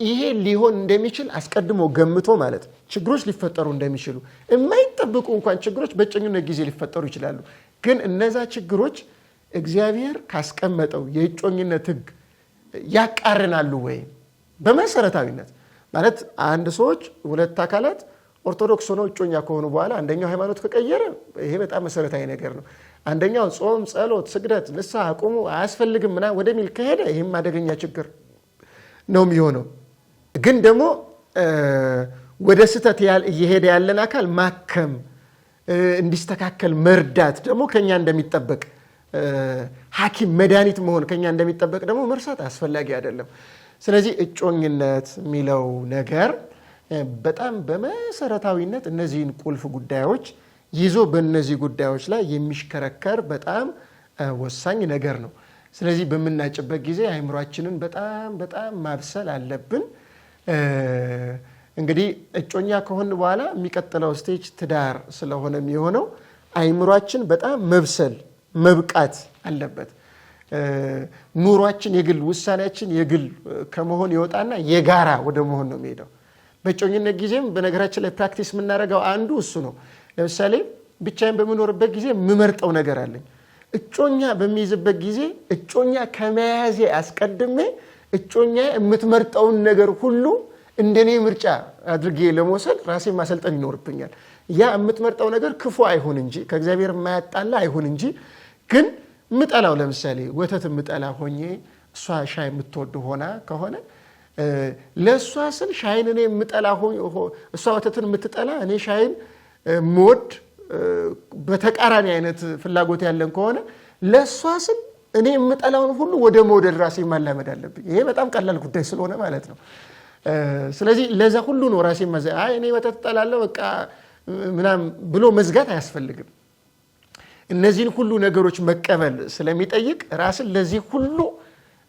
ይሄ ሊሆን እንደሚችል አስቀድሞ ገምቶ ማለት ችግሮች ሊፈጠሩ እንደሚችሉ የማይጠብቁ እንኳን ችግሮች በእጮኝነት ጊዜ ሊፈጠሩ ይችላሉ። ግን እነዛ ችግሮች እግዚአብሔር ካስቀመጠው የእጮኝነት ሕግ ያቃርናሉ ወይ? በመሰረታዊነት ማለት አንድ ሰዎች ሁለት አካላት ኦርቶዶክስ ሆነው እጮኛ ከሆኑ በኋላ አንደኛው ሃይማኖት ከቀየረ ይሄ በጣም መሰረታዊ ነገር ነው። አንደኛው ጾም፣ ጸሎት፣ ስግደት፣ ንስሐ አቁሙ አያስፈልግም ምናምን ወደሚል ከሄደ ይህም አደገኛ ችግር ነው የሚሆነው። ግን ደግሞ ወደ ስህተት እየሄደ ያለን አካል ማከም፣ እንዲስተካከል መርዳት ደግሞ ከኛ እንደሚጠበቅ ሐኪም መድኃኒት መሆን ከኛ እንደሚጠበቅ ደግሞ መርሳት አስፈላጊ አይደለም። ስለዚህ እጮኝነት የሚለው ነገር በጣም በመሰረታዊነት እነዚህን ቁልፍ ጉዳዮች ይዞ በእነዚህ ጉዳዮች ላይ የሚሽከረከር በጣም ወሳኝ ነገር ነው። ስለዚህ በምናጭበት ጊዜ አእምሯችንን በጣም ማብሰል አለብን። እንግዲህ እጮኛ ከሆን በኋላ የሚቀጥለው ስቴጅ ትዳር ስለሆነ የሚሆነው አእምሯችን በጣም መብሰል መብቃት አለበት። ኑሯችን የግል ውሳኔያችን የግል ከመሆን ይወጣና የጋራ ወደ መሆን ነው የሚሄደው። በእጮኝነት ጊዜም በነገራችን ላይ ፕራክቲስ የምናደርገው አንዱ እሱ ነው። ለምሳሌ ብቻዬን በምኖርበት ጊዜ የምመርጠው ነገር አለኝ። እጮኛ በሚይዝበት ጊዜ እጮኛ ከመያዜ አስቀድሜ እጮኛ የምትመርጠውን ነገር ሁሉ እንደኔ ምርጫ አድርጌ ለመውሰድ ራሴን ማሰልጠን ይኖርብኛል። ያ የምትመርጠው ነገር ክፉ አይሁን እንጂ ከእግዚአብሔር የማያጣላ አይሁን እንጂ ግን ምጠላው ለምሳሌ ወተት ምጠላ ሆኜ እሷ ሻይ የምትወድ ሆና ከሆነ ለእሷ ስል ሻይን እኔ የምጠላ እሷ ወተትን የምትጠላ እኔ ሻይን ምወድ በተቃራኒ አይነት ፍላጎት ያለን ከሆነ ለእሷ ስል እኔ የምጠላውን ሁሉ ወደ መውደድ ራሴ ማላመድ አለብኝ። ይሄ በጣም ቀላል ጉዳይ ስለሆነ ማለት ነው። ስለዚህ ለዛ ሁሉ ነው ራሴ እኔ ወተት እጠላለሁ በቃ ምናምን ብሎ መዝጋት አያስፈልግም። እነዚህን ሁሉ ነገሮች መቀበል ስለሚጠይቅ ራስን ለዚህ ሁሉ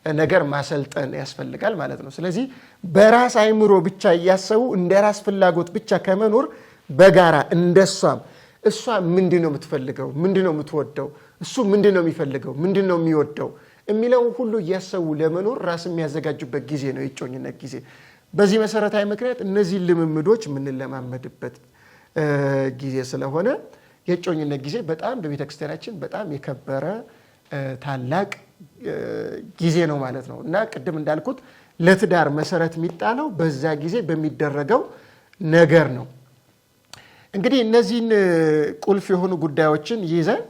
ነገር ማሰልጠን ያስፈልጋል ማለት ነው። ስለዚህ በራስ አእምሮ ብቻ እያሰቡ እንደ ራስ ፍላጎት ብቻ ከመኖር በጋራ እንደሷም እሷ ምንድነው የምትፈልገው፣ ምንድነው የምትወደው፣ እሱ ምንድነው የሚፈልገው፣ ምንድነው የሚወደው የሚለውን ሁሉ እያሰቡ ለመኖር ራስ የሚያዘጋጁበት ጊዜ ነው የእጮኝነት ጊዜ። በዚህ መሰረታዊ ምክንያት እነዚህ ልምምዶች የምንለማመድበት ጊዜ ስለሆነ የእጮኝነት ጊዜ በጣም በቤተክርስቲያናችን በጣም የከበረ ታላቅ ጊዜ ነው ማለት ነው እና ቅድም እንዳልኩት ለትዳር መሰረት የሚጣለው በዛ ጊዜ በሚደረገው ነገር ነው። እንግዲህ እነዚህን ቁልፍ የሆኑ ጉዳዮችን ይዘን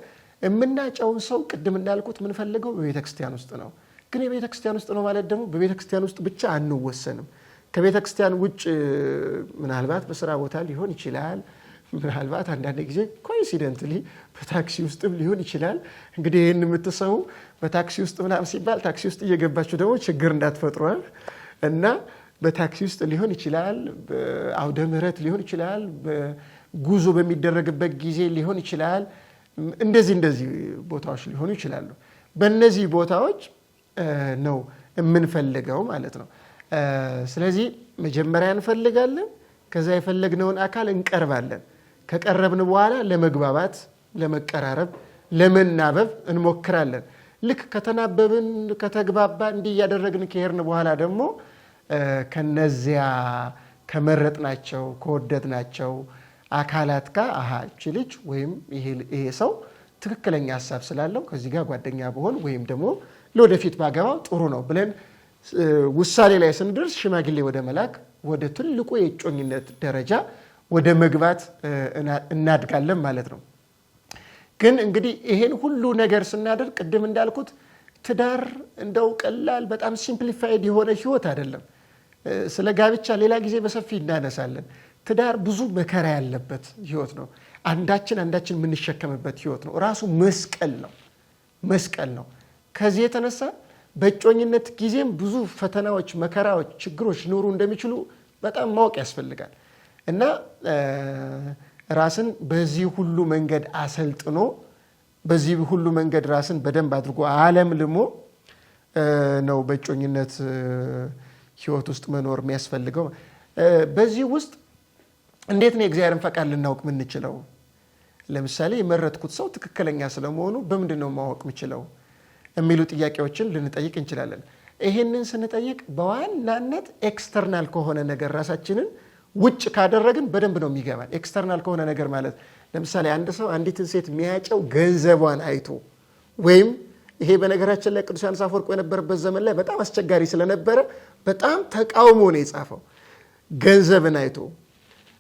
የምናጨውን ሰው ቅድም እንዳልኩት የምንፈልገው በቤተክርስቲያን ውስጥ ነው። ግን የቤተክርስቲያን ውስጥ ነው ማለት ደግሞ በቤተክርስቲያን ውስጥ ብቻ አንወሰንም። ከቤተክርስቲያን ውጭ ምናልባት በስራ ቦታ ሊሆን ይችላል። ምናልባት አንዳንድ ጊዜ ኮኢንሲደንትሊ በታክሲ ውስጥም ሊሆን ይችላል። እንግዲህ ይህን የምትሰሙ በታክሲ ውስጥ ምናምን ሲባል ታክሲ ውስጥ እየገባችሁ ደግሞ ችግር እንዳትፈጥሯል እና በታክሲ ውስጥ ሊሆን ይችላል፣ በአውደ ምሕረት ሊሆን ይችላል፣ በጉዞ በሚደረግበት ጊዜ ሊሆን ይችላል። እንደዚህ ቦታዎች ሊሆኑ ይችላሉ። በእነዚህ ቦታዎች ነው የምንፈልገው ማለት ነው። ስለዚህ መጀመሪያ እንፈልጋለን፣ ከዛ የፈለግነውን አካል እንቀርባለን። ከቀረብን በኋላ ለመግባባት፣ ለመቀራረብ፣ ለመናበብ እንሞክራለን። ልክ ከተናበብን ከተግባባ እንዲህ እያደረግን ከሄድን በኋላ ደግሞ ከነዚያ ከመረጥናቸው ከወደድናቸው አካላት ጋር እቺ ልጅ ወይም ይሄ ሰው ትክክለኛ ሀሳብ ስላለው ከዚህ ጋር ጓደኛ ብሆን ወይም ደግሞ ለወደፊት ባገባው ጥሩ ነው ብለን ውሳኔ ላይ ስንደርስ ሽማግሌ ወደ መላክ ወደ ትልቁ የእጮኝነት ደረጃ ወደ መግባት እናድጋለን ማለት ነው። ግን እንግዲህ ይሄን ሁሉ ነገር ስናደርግ ቅድም እንዳልኩት ትዳር እንደው ቀላል በጣም ሲምፕሊፋይድ የሆነ ህይወት አይደለም። ስለ ጋብቻ ሌላ ጊዜ በሰፊ እናነሳለን። ትዳር ብዙ መከራ ያለበት ህይወት ነው። አንዳችን የምንሸከምበት ህይወት ነው። ራሱ መስቀል ነው። ከዚህ የተነሳ በእጮኝነት ጊዜም ብዙ ፈተናዎች፣ መከራዎች፣ ችግሮች ሊኖሩ እንደሚችሉ በጣም ማወቅ ያስፈልጋል እና ራስን በዚህ ሁሉ መንገድ አሰልጥኖ በዚህ ሁሉ መንገድ ራስን በደንብ አድርጎ አለምልሞ ነው በእጮኝነት ህይወት ውስጥ መኖር የሚያስፈልገው። በዚህ ውስጥ እንዴት ነው የእግዚአብሔርን ፈቃድ ልናውቅ የምንችለው? ለምሳሌ የመረጥኩት ሰው ትክክለኛ ስለመሆኑ በምንድን ነው ማወቅ የምችለው የሚሉ ጥያቄዎችን ልንጠይቅ እንችላለን። ይሄንን ስንጠይቅ በዋናነት ኤክስተርናል ከሆነ ነገር ራሳችንን ውጭ ካደረግን በደንብ ነው የሚገባል። ኤክስተርናል ከሆነ ነገር ማለት ለምሳሌ አንድ ሰው አንዲትን ሴት የሚያጨው ገንዘቧን አይቶ ወይም ይሄ በነገራችን ላይ ቅዱስ ዮሐንስ አፈወርቅ የነበረበት ዘመን ላይ በጣም አስቸጋሪ ስለነበረ በጣም ተቃውሞ ነው የጻፈው። ገንዘብን አይቶ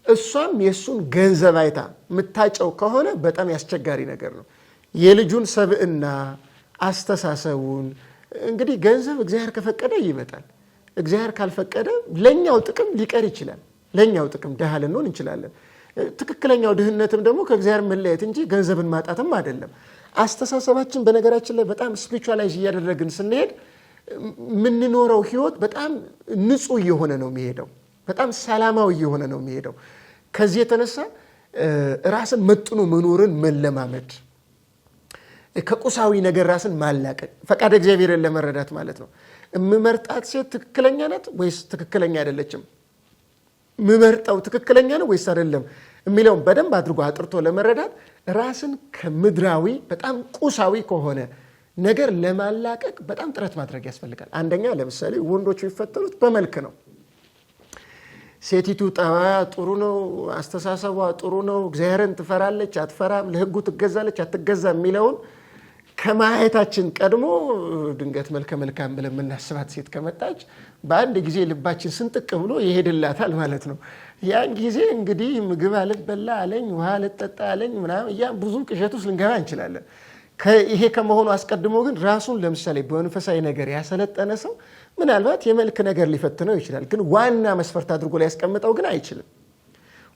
እሷም የሱን ገንዘብ አይታ የምታጨው ከሆነ በጣም ያስቸጋሪ ነገር ነው። የልጁን ሰብዕና አስተሳሰቡን እንግዲህ ገንዘብ እግዚአብሔር ከፈቀደ ይመጣል። እግዚአብሔር ካልፈቀደ ለኛው ጥቅም ሊቀር ይችላል። ለኛው ጥቅም ድሃ ልንሆን እንችላለን። ትክክለኛው ድህነትም ደግሞ ከእግዚአብሔር መለየት እንጂ ገንዘብን ማጣትም አይደለም። አስተሳሰባችን በነገራችን ላይ በጣም ስፒሪቹዋላይዝ እያደረግን ስንሄድ የምንኖረው ህይወት በጣም ንጹህ እየሆነ ነው የሚሄደው። በጣም ሰላማዊ እየሆነ ነው የሚሄደው። ከዚህ የተነሳ ራስን መጥኖ መኖርን መለማመድ፣ ከቁሳዊ ነገር ራስን ማላቀቅ፣ ፈቃደ እግዚአብሔርን ለመረዳት ማለት ነው። የምመርጣት ሴት ትክክለኛ ናት ወይስ ትክክለኛ አይደለችም? ምመርጠው ትክክለኛ ነው ወይስ አይደለም የሚለውን በደንብ አድርጎ አጥርቶ ለመረዳት ራስን ከምድራዊ በጣም ቁሳዊ ከሆነ ነገር ለማላቀቅ በጣም ጥረት ማድረግ ያስፈልጋል። አንደኛ ለምሳሌ ወንዶቹ የሚፈተኑት በመልክ ነው። ሴቲቱ ጠባያ ጥሩ ነው፣ አስተሳሰቧ ጥሩ ነው፣ እግዚአብሔርን ትፈራለች አትፈራም፣ ለህጉ ትገዛለች አትገዛም የሚለውን ከማየታችን ቀድሞ ድንገት መልከ መልካም ብለን የምናስባት ሴት ከመጣች በአንድ ጊዜ ልባችን ስንጥቅ ብሎ ይሄድላታል ማለት ነው። ያን ጊዜ እንግዲህ ምግብ አልበላ አለኝ፣ ውሃ አልጠጣ አለኝ ምናምን ብዙ ቅዠት ውስጥ ልንገባ እንችላለን። ይሄ ከመሆኑ አስቀድሞ ግን ራሱን ለምሳሌ በመንፈሳዊ ነገር ያሰለጠነ ሰው ምናልባት የመልክ ነገር ሊፈትነው ይችላል። ግን ዋና መስፈርት አድርጎ ሊያስቀምጠው ግን አይችልም።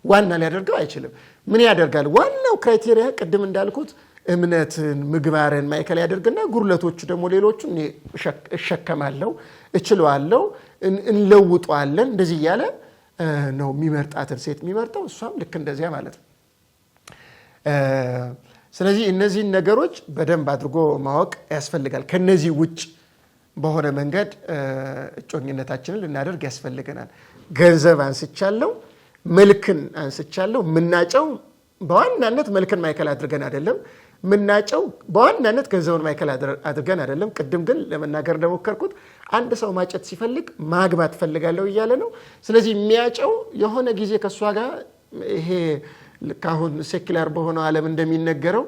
ዋና ሊያደርገው አይችልም። ምን ያደርጋል? ዋናው ክራይቴሪያ ቅድም እንዳልኩት እምነትን ምግባርን ማዕከል ያደርግና ጉርለቶቹ ደግሞ ሌሎቹን እሸከማለሁ፣ እችለዋለሁ፣ እንለውጠዋለን እንደዚህ እያለ ነው የሚመርጣትን ሴት የሚመርጠው። እሷም ልክ እንደዚያ ማለት ነው። ስለዚህ እነዚህን ነገሮች በደንብ አድርጎ ማወቅ ያስፈልጋል። ከነዚህ ውጭ በሆነ መንገድ እጮኝነታችንን ልናደርግ ያስፈልገናል። ገንዘብ አንስቻለሁ፣ መልክን አንስቻለሁ። ምናጨው በዋናነት መልክን ማዕከል አድርገን አይደለም። ምናጨው በዋናነት ገንዘብን ማዕከል አድርገን አይደለም። ቅድም ግን ለመናገር እንደሞከርኩት አንድ ሰው ማጨት ሲፈልግ ማግባት ፈልጋለሁ እያለ ነው። ስለዚህ የሚያጨው የሆነ ጊዜ ከእሷ ጋር ይሄ ካሁን ሴኩላር በሆነው ዓለም እንደሚነገረው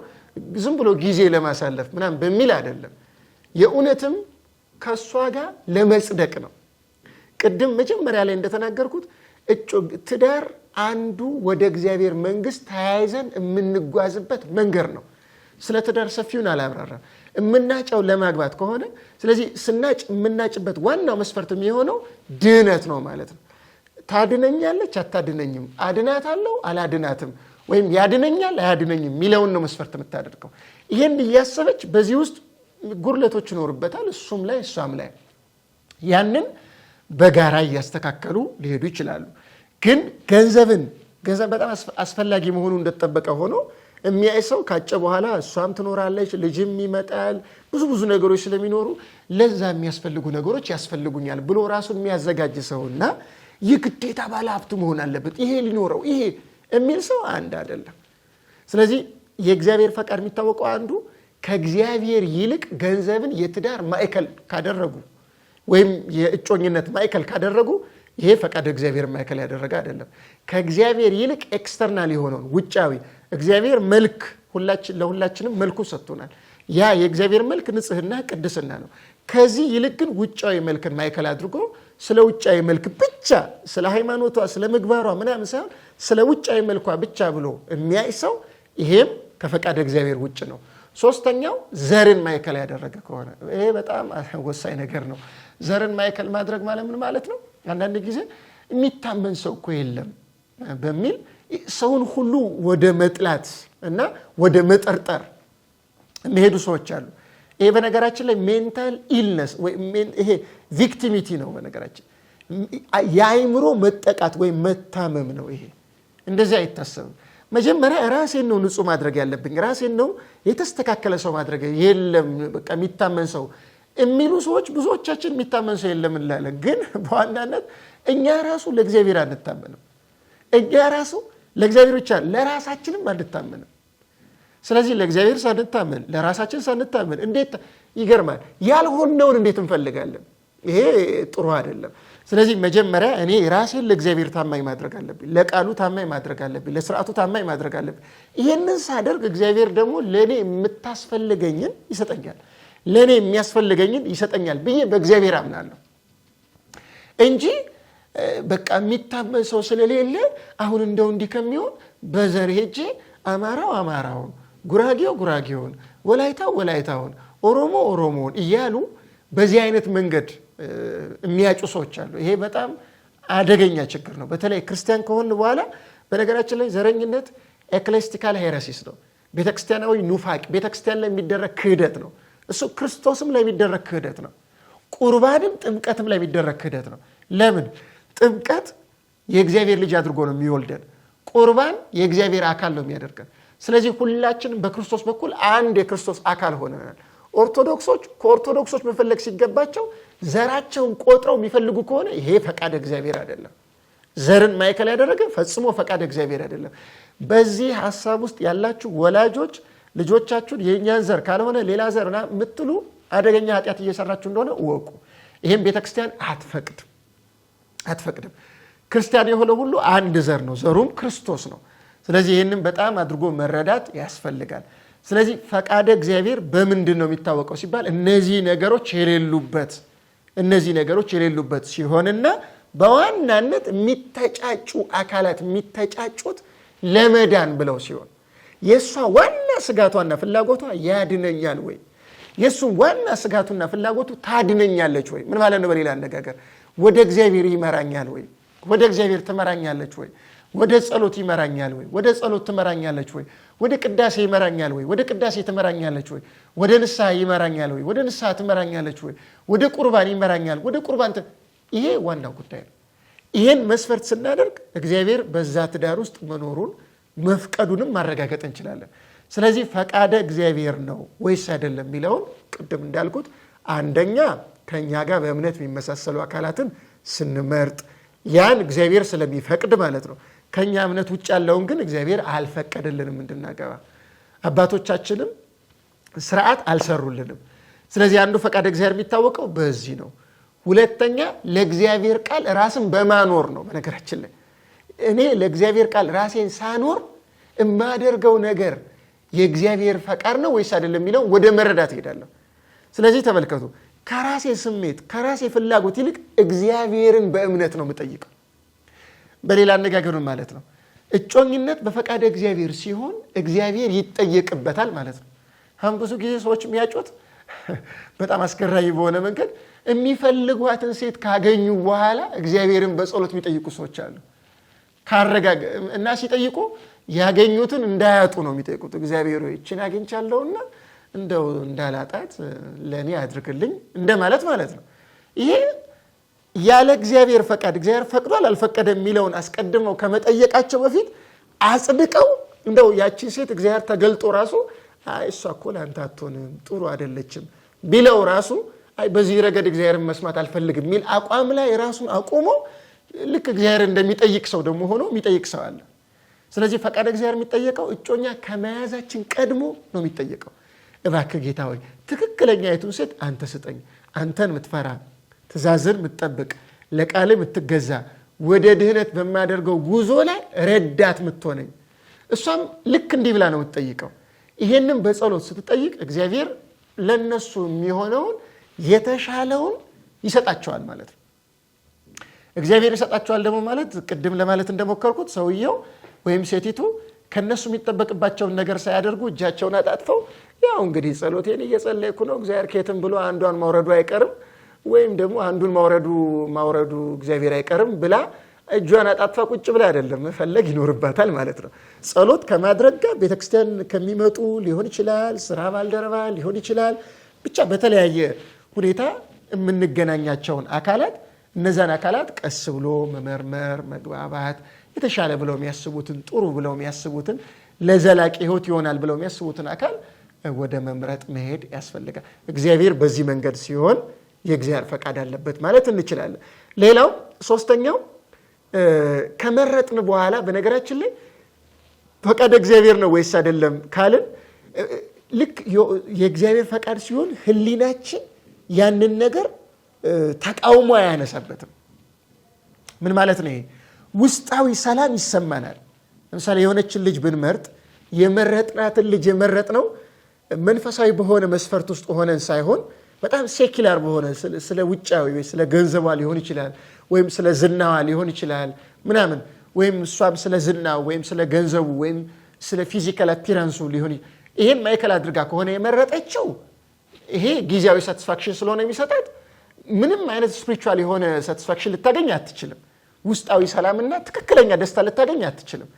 ዝም ብሎ ጊዜ ለማሳለፍ ምናምን በሚል አይደለም። የእውነትም ከእሷ ጋር ለመጽደቅ ነው። ቅድም መጀመሪያ ላይ እንደተናገርኩት ትዳር አንዱ ወደ እግዚአብሔር መንግስት ተያይዘን የምንጓዝበት መንገድ ነው። ስለ ትዳር ሰፊውን አላብራራም። የምናጨው ለማግባት ከሆነ ስለዚህ ስናጭ የምናጭበት ዋናው መስፈርት የሚሆነው ድህነት ነው ማለት ነው። ታድነኛለች አታድነኝም፣ አድናታለሁ አላድናትም፣ ወይም ያድነኛል አያድነኝም የሚለውን ነው መስፈርት የምታደርገው። ይህን እያሰበች በዚህ ውስጥ ጉርለቶች ይኖርበታል፣ እሱም ላይ እሷም ላይ። ያንን በጋራ እያስተካከሉ ሊሄዱ ይችላሉ። ግን ገንዘብ በጣም አስፈላጊ መሆኑ እንደተጠበቀ ሆኖ የሚያይ ሰው ካጨ በኋላ እሷም ትኖራለች፣ ልጅም ይመጣል፣ ብዙ ነገሮች ስለሚኖሩ ለዛ የሚያስፈልጉ ነገሮች ያስፈልጉኛል ብሎ ራሱን የሚያዘጋጅ ሰውና የግዴታ ባለ ሀብት መሆን አለበት ይሄ ሊኖረው ይሄ የሚል ሰው አንድ አይደለም። ስለዚህ የእግዚአብሔር ፈቃድ የሚታወቀው አንዱ ከእግዚአብሔር ይልቅ ገንዘብን የትዳር ማዕከል ካደረጉ ወይም የእጮኝነት ማዕከል ካደረጉ ይሄ ፈቃድ እግዚአብሔር ማዕከል ያደረገ አይደለም። ከእግዚአብሔር ይልቅ ኤክስተርናል የሆነውን ውጫዊ እግዚአብሔር መልክ ለሁላችንም መልኩ ሰጥቶናል። ያ የእግዚአብሔር መልክ ንጽህና ቅድስና ነው። ከዚህ ይልቅ ግን ውጫዊ መልክን ማዕከል አድርጎ ስለ ውጫዊ መልክ ብቻ ስለ ሃይማኖቷ ስለ ምግባሯ ምናምን ሳይሆን ስለ ውጫዊ መልኳ ብቻ ብሎ የሚያይ ሰው ይሄም ከፈቃድ እግዚአብሔር ውጭ ነው። ሶስተኛው ዘርን ማዕከል ያደረገ ከሆነ ይሄ በጣም ወሳኝ ነገር ነው። ዘርን ማዕከል ማድረግ ማለት ምን ማለት ነው? አንዳንድ ጊዜ የሚታመን ሰው እኮ የለም በሚል ሰውን ሁሉ ወደ መጥላት እና ወደ መጠርጠር የሚሄዱ ሰዎች አሉ። ይሄ በነገራችን ላይ ሜንታል ኢልነስ ወይ ይሄ ቪክቲሚቲ ነው። በነገራችን የአይምሮ መጠቃት ወይ መታመም ነው። ይሄ እንደዚህ አይታሰብም። መጀመሪያ ራሴን ነው ንጹህ ማድረግ ያለብኝ፣ ራሴን ነው የተስተካከለ ሰው ማድረግ። የለም በቃ የሚታመን ሰው የሚሉ ሰዎች ብዙዎቻችን የሚታመን ሰው የለም እንላለን። ግን በዋናነት እኛ ራሱ ለእግዚአብሔር አንታመንም። እኛ ራሱ ለእግዚአብሔር ብቻ ለራሳችንም አንታመንም። ስለዚህ ለእግዚአብሔር ሳንታመን ለራሳችን ሳንታመን እንዴት ይገርማል። ያልሆነውን እንዴት እንፈልጋለን? ይሄ ጥሩ አይደለም። ስለዚህ መጀመሪያ እኔ ራሴን ለእግዚአብሔር ታማኝ ማድረግ አለብኝ፣ ለቃሉ ታማኝ ማድረግ አለብኝ፣ ለስርዓቱ ታማኝ ማድረግ አለብኝ። ይሄንን ሳደርግ እግዚአብሔር ደግሞ ለኔ የምታስፈልገኝን ይሰጠኛል፣ ለኔ የሚያስፈልገኝን ይሰጠኛል ብዬ በእግዚአብሔር አምናለሁ እንጂ በቃ የሚታመን ሰው ስለሌለ አሁን እንደው እንዲህ ከሚሆን በዘር ሄጄ አማራው አማራውን፣ ጉራጌው ጉራጌውን፣ ወላይታው ወላይታውን፣ ኦሮሞ ኦሮሞውን እያሉ በዚህ አይነት መንገድ የሚያጩ ሰዎች አሉ። ይሄ በጣም አደገኛ ችግር ነው። በተለይ ክርስቲያን ከሆን በኋላ በነገራችን ላይ ዘረኝነት ኤክሌስቲካል ሄረሲስ ነው፣ ቤተክርስቲያናዊ ኑፋቅ፣ ቤተክርስቲያን ላይ የሚደረግ ክህደት ነው። እሱ ክርስቶስም ላይ የሚደረግ ክህደት ነው። ቁርባንም ጥምቀትም ላይ የሚደረግ ክህደት ነው። ለምን? ጥምቀት የእግዚአብሔር ልጅ አድርጎ ነው የሚወልደን። ቁርባን የእግዚአብሔር አካል ነው የሚያደርገን። ስለዚህ ሁላችንም በክርስቶስ በኩል አንድ የክርስቶስ አካል ሆነናል። ኦርቶዶክሶች ከኦርቶዶክሶች መፈለግ ሲገባቸው ዘራቸውን ቆጥረው የሚፈልጉ ከሆነ ይሄ ፈቃድ እግዚአብሔር አይደለም። ዘርን ማዕከል ያደረገ ፈጽሞ ፈቃድ እግዚአብሔር አይደለም። በዚህ ሐሳብ ውስጥ ያላችሁ ወላጆች ልጆቻችሁን የእኛን ዘር ካልሆነ ሌላ ዘር የምትሉ አደገኛ ኃጢአት እየሰራችሁ እንደሆነ እወቁ። ይሄም ቤተክርስቲያን አትፈቅድም። ክርስቲያን የሆነ ሁሉ አንድ ዘር ነው፣ ዘሩም ክርስቶስ ነው። ስለዚህ ይህንን በጣም አድርጎ መረዳት ያስፈልጋል። ስለዚህ ፈቃደ እግዚአብሔር በምንድን ነው የሚታወቀው ሲባል እነዚህ ነገሮች የሌሉበት ሲሆንና በዋናነት የሚተጫጩ አካላት የሚተጫጩት ለመዳን ብለው ሲሆን የእሷ ዋና ስጋቷና ፍላጎቷ ያድነኛል ወይ፣ የእሱ ዋና ስጋቱና ፍላጎቱ ታድነኛለች ወይ። ምን ማለት ነው? በሌላ አነጋገር ወደ እግዚአብሔር ይመራኛል ወይ፣ ወደ እግዚአብሔር ትመራኛለች ወይ፣ ወደ ጸሎት ይመራኛል ወይ፣ ወደ ጸሎት ትመራኛለች ወይ፣ ወደ ቅዳሴ ይመራኛል ወይ፣ ወደ ቅዳሴ ትመራኛለች ወይ፣ ወደ ንስሐ ይመራኛል ወይ፣ ወደ ንስሐ ትመራኛለች ወይ፣ ወደ ቁርባን ይመራኛል፣ ወደ ቁርባን ይሄ ዋናው ጉዳይ ነው። ይሄን መስፈርት ስናደርግ እግዚአብሔር በዛ ትዳር ውስጥ መኖሩን መፍቀዱንም ማረጋገጥ እንችላለን። ስለዚህ ፈቃደ እግዚአብሔር ነው ወይስ አይደለም የሚለውን ቅድም እንዳልኩት አንደኛ ከኛ ጋር በእምነት የሚመሳሰሉ አካላትን ስንመርጥ ያን እግዚአብሔር ስለሚፈቅድ ማለት ነው። ከኛ እምነት ውጭ ያለውን ግን እግዚአብሔር አልፈቀደልንም እንድናገባ፣ አባቶቻችንም ስርዓት አልሰሩልንም። ስለዚህ አንዱ ፈቃደ እግዚአብሔር የሚታወቀው በዚህ ነው። ሁለተኛ ለእግዚአብሔር ቃል ራስን በማኖር ነው። በነገራችን ላይ እኔ ለእግዚአብሔር ቃል ራሴን ሳኖር የማደርገው ነገር የእግዚአብሔር ፈቃድ ነው ወይስ አይደለም የሚለው ወደ መረዳት ሄዳለሁ። ስለዚህ ተመልከቱ፣ ከራሴ ስሜት ከራሴ ፍላጎት ይልቅ እግዚአብሔርን በእምነት ነው የምጠይቀው። በሌላ አነጋገር ማለት ነው እጮኝነት በፈቃደ እግዚአብሔር ሲሆን እግዚአብሔር ይጠየቅበታል ማለት ነው። አሁን ብዙ ጊዜ ሰዎች የሚያጩት በጣም አስገራሚ በሆነ መንገድ የሚፈልጓትን ሴት ካገኙ በኋላ እግዚአብሔርን በጸሎት የሚጠይቁ ሰዎች አሉ። እና ሲጠይቁ ያገኙትን እንዳያጡ ነው የሚጠይቁት። እግዚአብሔር ሆይ እችን አግኝቻለሁና እንደው እንዳላጣት ለኔ አድርግልኝ እንደማለት ማለት ነው። ይሄ ያለ እግዚአብሔር ፈቃድ እግዚአብሔር ፈቅዷል አልፈቀደም የሚለውን አስቀድመው ከመጠየቃቸው በፊት አጽድቀው እንደው ያቺን ሴት እግዚአብሔር ተገልጦ ራሱ አይ እሷ እኮ ለአንተ አትሆንም ጥሩ አይደለችም ቢለው ራሱ አይ በዚህ ረገድ እግዚአብሔርን መስማት አልፈልግም የሚል አቋም ላይ ራሱን አቁሞ ልክ እግዚአብሔር እንደሚጠይቅ ሰው ደግሞ ሆኖ የሚጠይቅ ሰው አለ። ስለዚህ ፈቃደ እግዚአብሔር የሚጠየቀው እጮኛ ከመያዛችን ቀድሞ ነው የሚጠየቀው። እባክህ ጌታ ሆይ ትክክለኛይቱን ሴት አንተ ስጠኝ፣ አንተን የምትፈራ ትእዛዝን የምትጠብቅ ለቃል የምትገዛ ወደ ድህነት በማደርገው ጉዞ ላይ ረዳት የምትሆነኝ። እሷም ልክ እንዲህ ብላ ነው የምትጠይቀው። ይሄንን በጸሎት ስትጠይቅ እግዚአብሔር ለነሱ የሚሆነውን የተሻለውን ይሰጣቸዋል ማለት ነው። እግዚአብሔር ይሰጣቸዋል ደግሞ ማለት ቅድም ለማለት እንደሞከርኩት ሰውየው ወይም ሴቲቱ ከነሱ የሚጠበቅባቸውን ነገር ሳያደርጉ እጃቸውን አጣጥፈው ያው እንግዲህ ጸሎቴን እየጸለይኩ ነው እግዚአብሔር ከየትም ብሎ አንዷን ማውረዱ አይቀርም ወይም ደግሞ አንዱን ማውረዱ እግዚአብሔር አይቀርም ብላ እጇን አጣጥፋ ቁጭ ብላ አይደለም መፈለግ ይኖርባታል ማለት ነው። ጸሎት ከማድረግ ጋር ቤተክርስቲያን ከሚመጡ ሊሆን ይችላል፣ ስራ ባልደረባ ሊሆን ይችላል፣ ብቻ በተለያየ ሁኔታ የምንገናኛቸውን አካላት እነዛን አካላት ቀስ ብሎ መመርመር፣ መግባባት፣ የተሻለ ብለው የሚያስቡትን ጥሩ ብለው የሚያስቡትን ለዘላቂ ሕይወት ይሆናል ብለው የሚያስቡትን አካል ወደ መምረጥ መሄድ ያስፈልጋል። እግዚአብሔር በዚህ መንገድ ሲሆን የእግዚአብሔር ፈቃድ አለበት ማለት እንችላለን። ሌላው ሶስተኛው ከመረጥን በኋላ በነገራችን ላይ ፈቃድ እግዚአብሔር ነው ወይስ አይደለም ካልን ልክ የእግዚአብሔር ፈቃድ ሲሆን ህሊናችን ያንን ነገር ተቃውሞ አያነሳበትም። ምን ማለት ነው? ውስጣዊ ሰላም ይሰማናል። ለምሳሌ የሆነችን ልጅ ብንመርጥ የመረጥናትን ልጅ የመረጥነው መንፈሳዊ በሆነ መስፈርት ውስጥ ሆነን ሳይሆን በጣም ሴኩላር በሆነ ስለ ውጫዊ ወይ ስለ ገንዘቧ ሊሆን ይችላል፣ ወይም ስለ ዝናዋ ሊሆን ይችላል ምናምን፣ ወይም እሷም ስለ ዝናው ወይም ስለ ገንዘቡ ወይም ስለ ፊዚካል አፒራንሱ ሊሆን ይሄን ማይከል አድርጋ ከሆነ የመረጠችው ይሄ ጊዜያዊ ሳቲስፋክሽን ስለሆነ የሚሰጣት ምንም አይነት ስፒሪቹዋል የሆነ ሳቲስፋክሽን ልታገኝ አትችልም። ውስጣዊ ሰላምና ትክክለኛ ደስታ ልታገኝ አትችልም።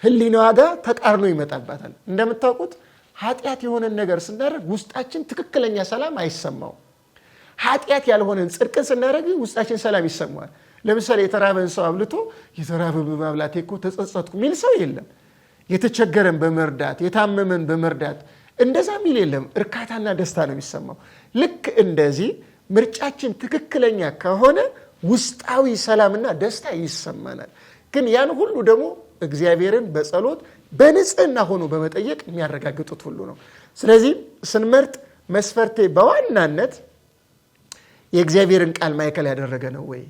ህሊናዋ ጋር ተቃርኖ ይመጣባታል። እንደምታውቁት ኃጢአት የሆነን ነገር ስናደርግ ውስጣችን ትክክለኛ ሰላም አይሰማው። ኃጢአት ያልሆነን ጽድቅን ስናደርግ ውስጣችን ሰላም ይሰማዋል። ለምሳሌ የተራበን ሰው አብልቶ የተራበ በማብላቴ እኮ ተጸጸትኩ ሚል ሰው የለም። የተቸገረን በመርዳት የታመመን በመርዳት እንደዛ ሚል የለም። እርካታና ደስታ ነው የሚሰማው። ልክ እንደዚህ ምርጫችን ትክክለኛ ከሆነ ውስጣዊ ሰላምና ደስታ ይሰማናል። ግን ያን ሁሉ ደግሞ እግዚአብሔርን በጸሎት በንጽህና ሆኖ በመጠየቅ የሚያረጋግጡት ሁሉ ነው። ስለዚህ ስንመርጥ መስፈርቴ በዋናነት የእግዚአብሔርን ቃል ማዕከል ያደረገ ነው ወይ?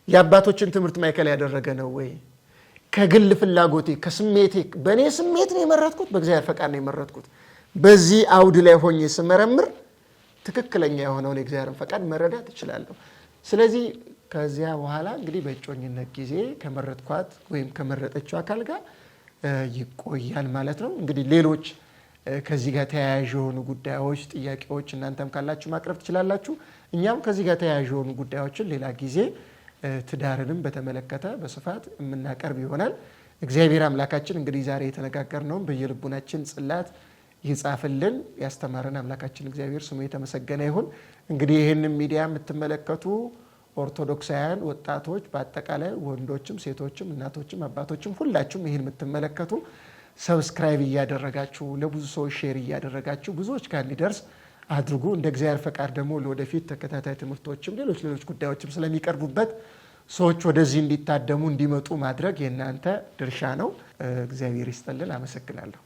የአባቶችን ትምህርት ማዕከል ያደረገ ነው ወይ? ከግል ፍላጎቴ ከስሜቴ በእኔ ስሜት ነው የመረጥኩት፣ በእግዚአብሔር ፈቃድ ነው የመረጥኩት። በዚህ አውድ ላይ ሆኜ ስመረምር ትክክለኛ የሆነውን የእግዚአብሔርን ፈቃድ መረዳት እችላለሁ። ስለዚህ ከዚያ በኋላ እንግዲህ በእጮኝነት ጊዜ ከመረጥኳት ወይም ከመረጠችው አካል ጋር ይቆያል ማለት ነው። እንግዲህ ሌሎች ከዚህ ጋር ተያያዥ የሆኑ ጉዳዮች፣ ጥያቄዎች እናንተም ካላችሁ ማቅረብ ትችላላችሁ። እኛም ከዚህ ጋር ተያያዥ የሆኑ ጉዳዮችን ሌላ ጊዜ ትዳርንም በተመለከተ በስፋት የምናቀርብ ይሆናል። እግዚአብሔር አምላካችን እንግዲህ ዛሬ የተነጋገርነውን በየልቡናችን ጽላት ይጻፍልን። ያስተማረን አምላካችን እግዚአብሔር ስሙ የተመሰገነ ይሁን። እንግዲህ ይህንን ሚዲያ የምትመለከቱ ኦርቶዶክሳውያን ወጣቶች፣ በአጠቃላይ ወንዶችም ሴቶችም እናቶችም አባቶችም ሁላችሁም ይህን የምትመለከቱ ሰብስክራይብ እያደረጋችሁ ለብዙ ሰዎች ሼር እያደረጋችሁ ብዙዎች ጋር እንዲደርስ አድርጉ። እንደ እግዚአብሔር ፈቃድ ደግሞ ለወደፊት ተከታታይ ትምህርቶችም ሌሎች ጉዳዮችም ስለሚቀርቡበት ሰዎች ወደዚህ እንዲታደሙ እንዲመጡ ማድረግ የእናንተ ድርሻ ነው። እግዚአብሔር ይስጥልን። አመሰግናለሁ።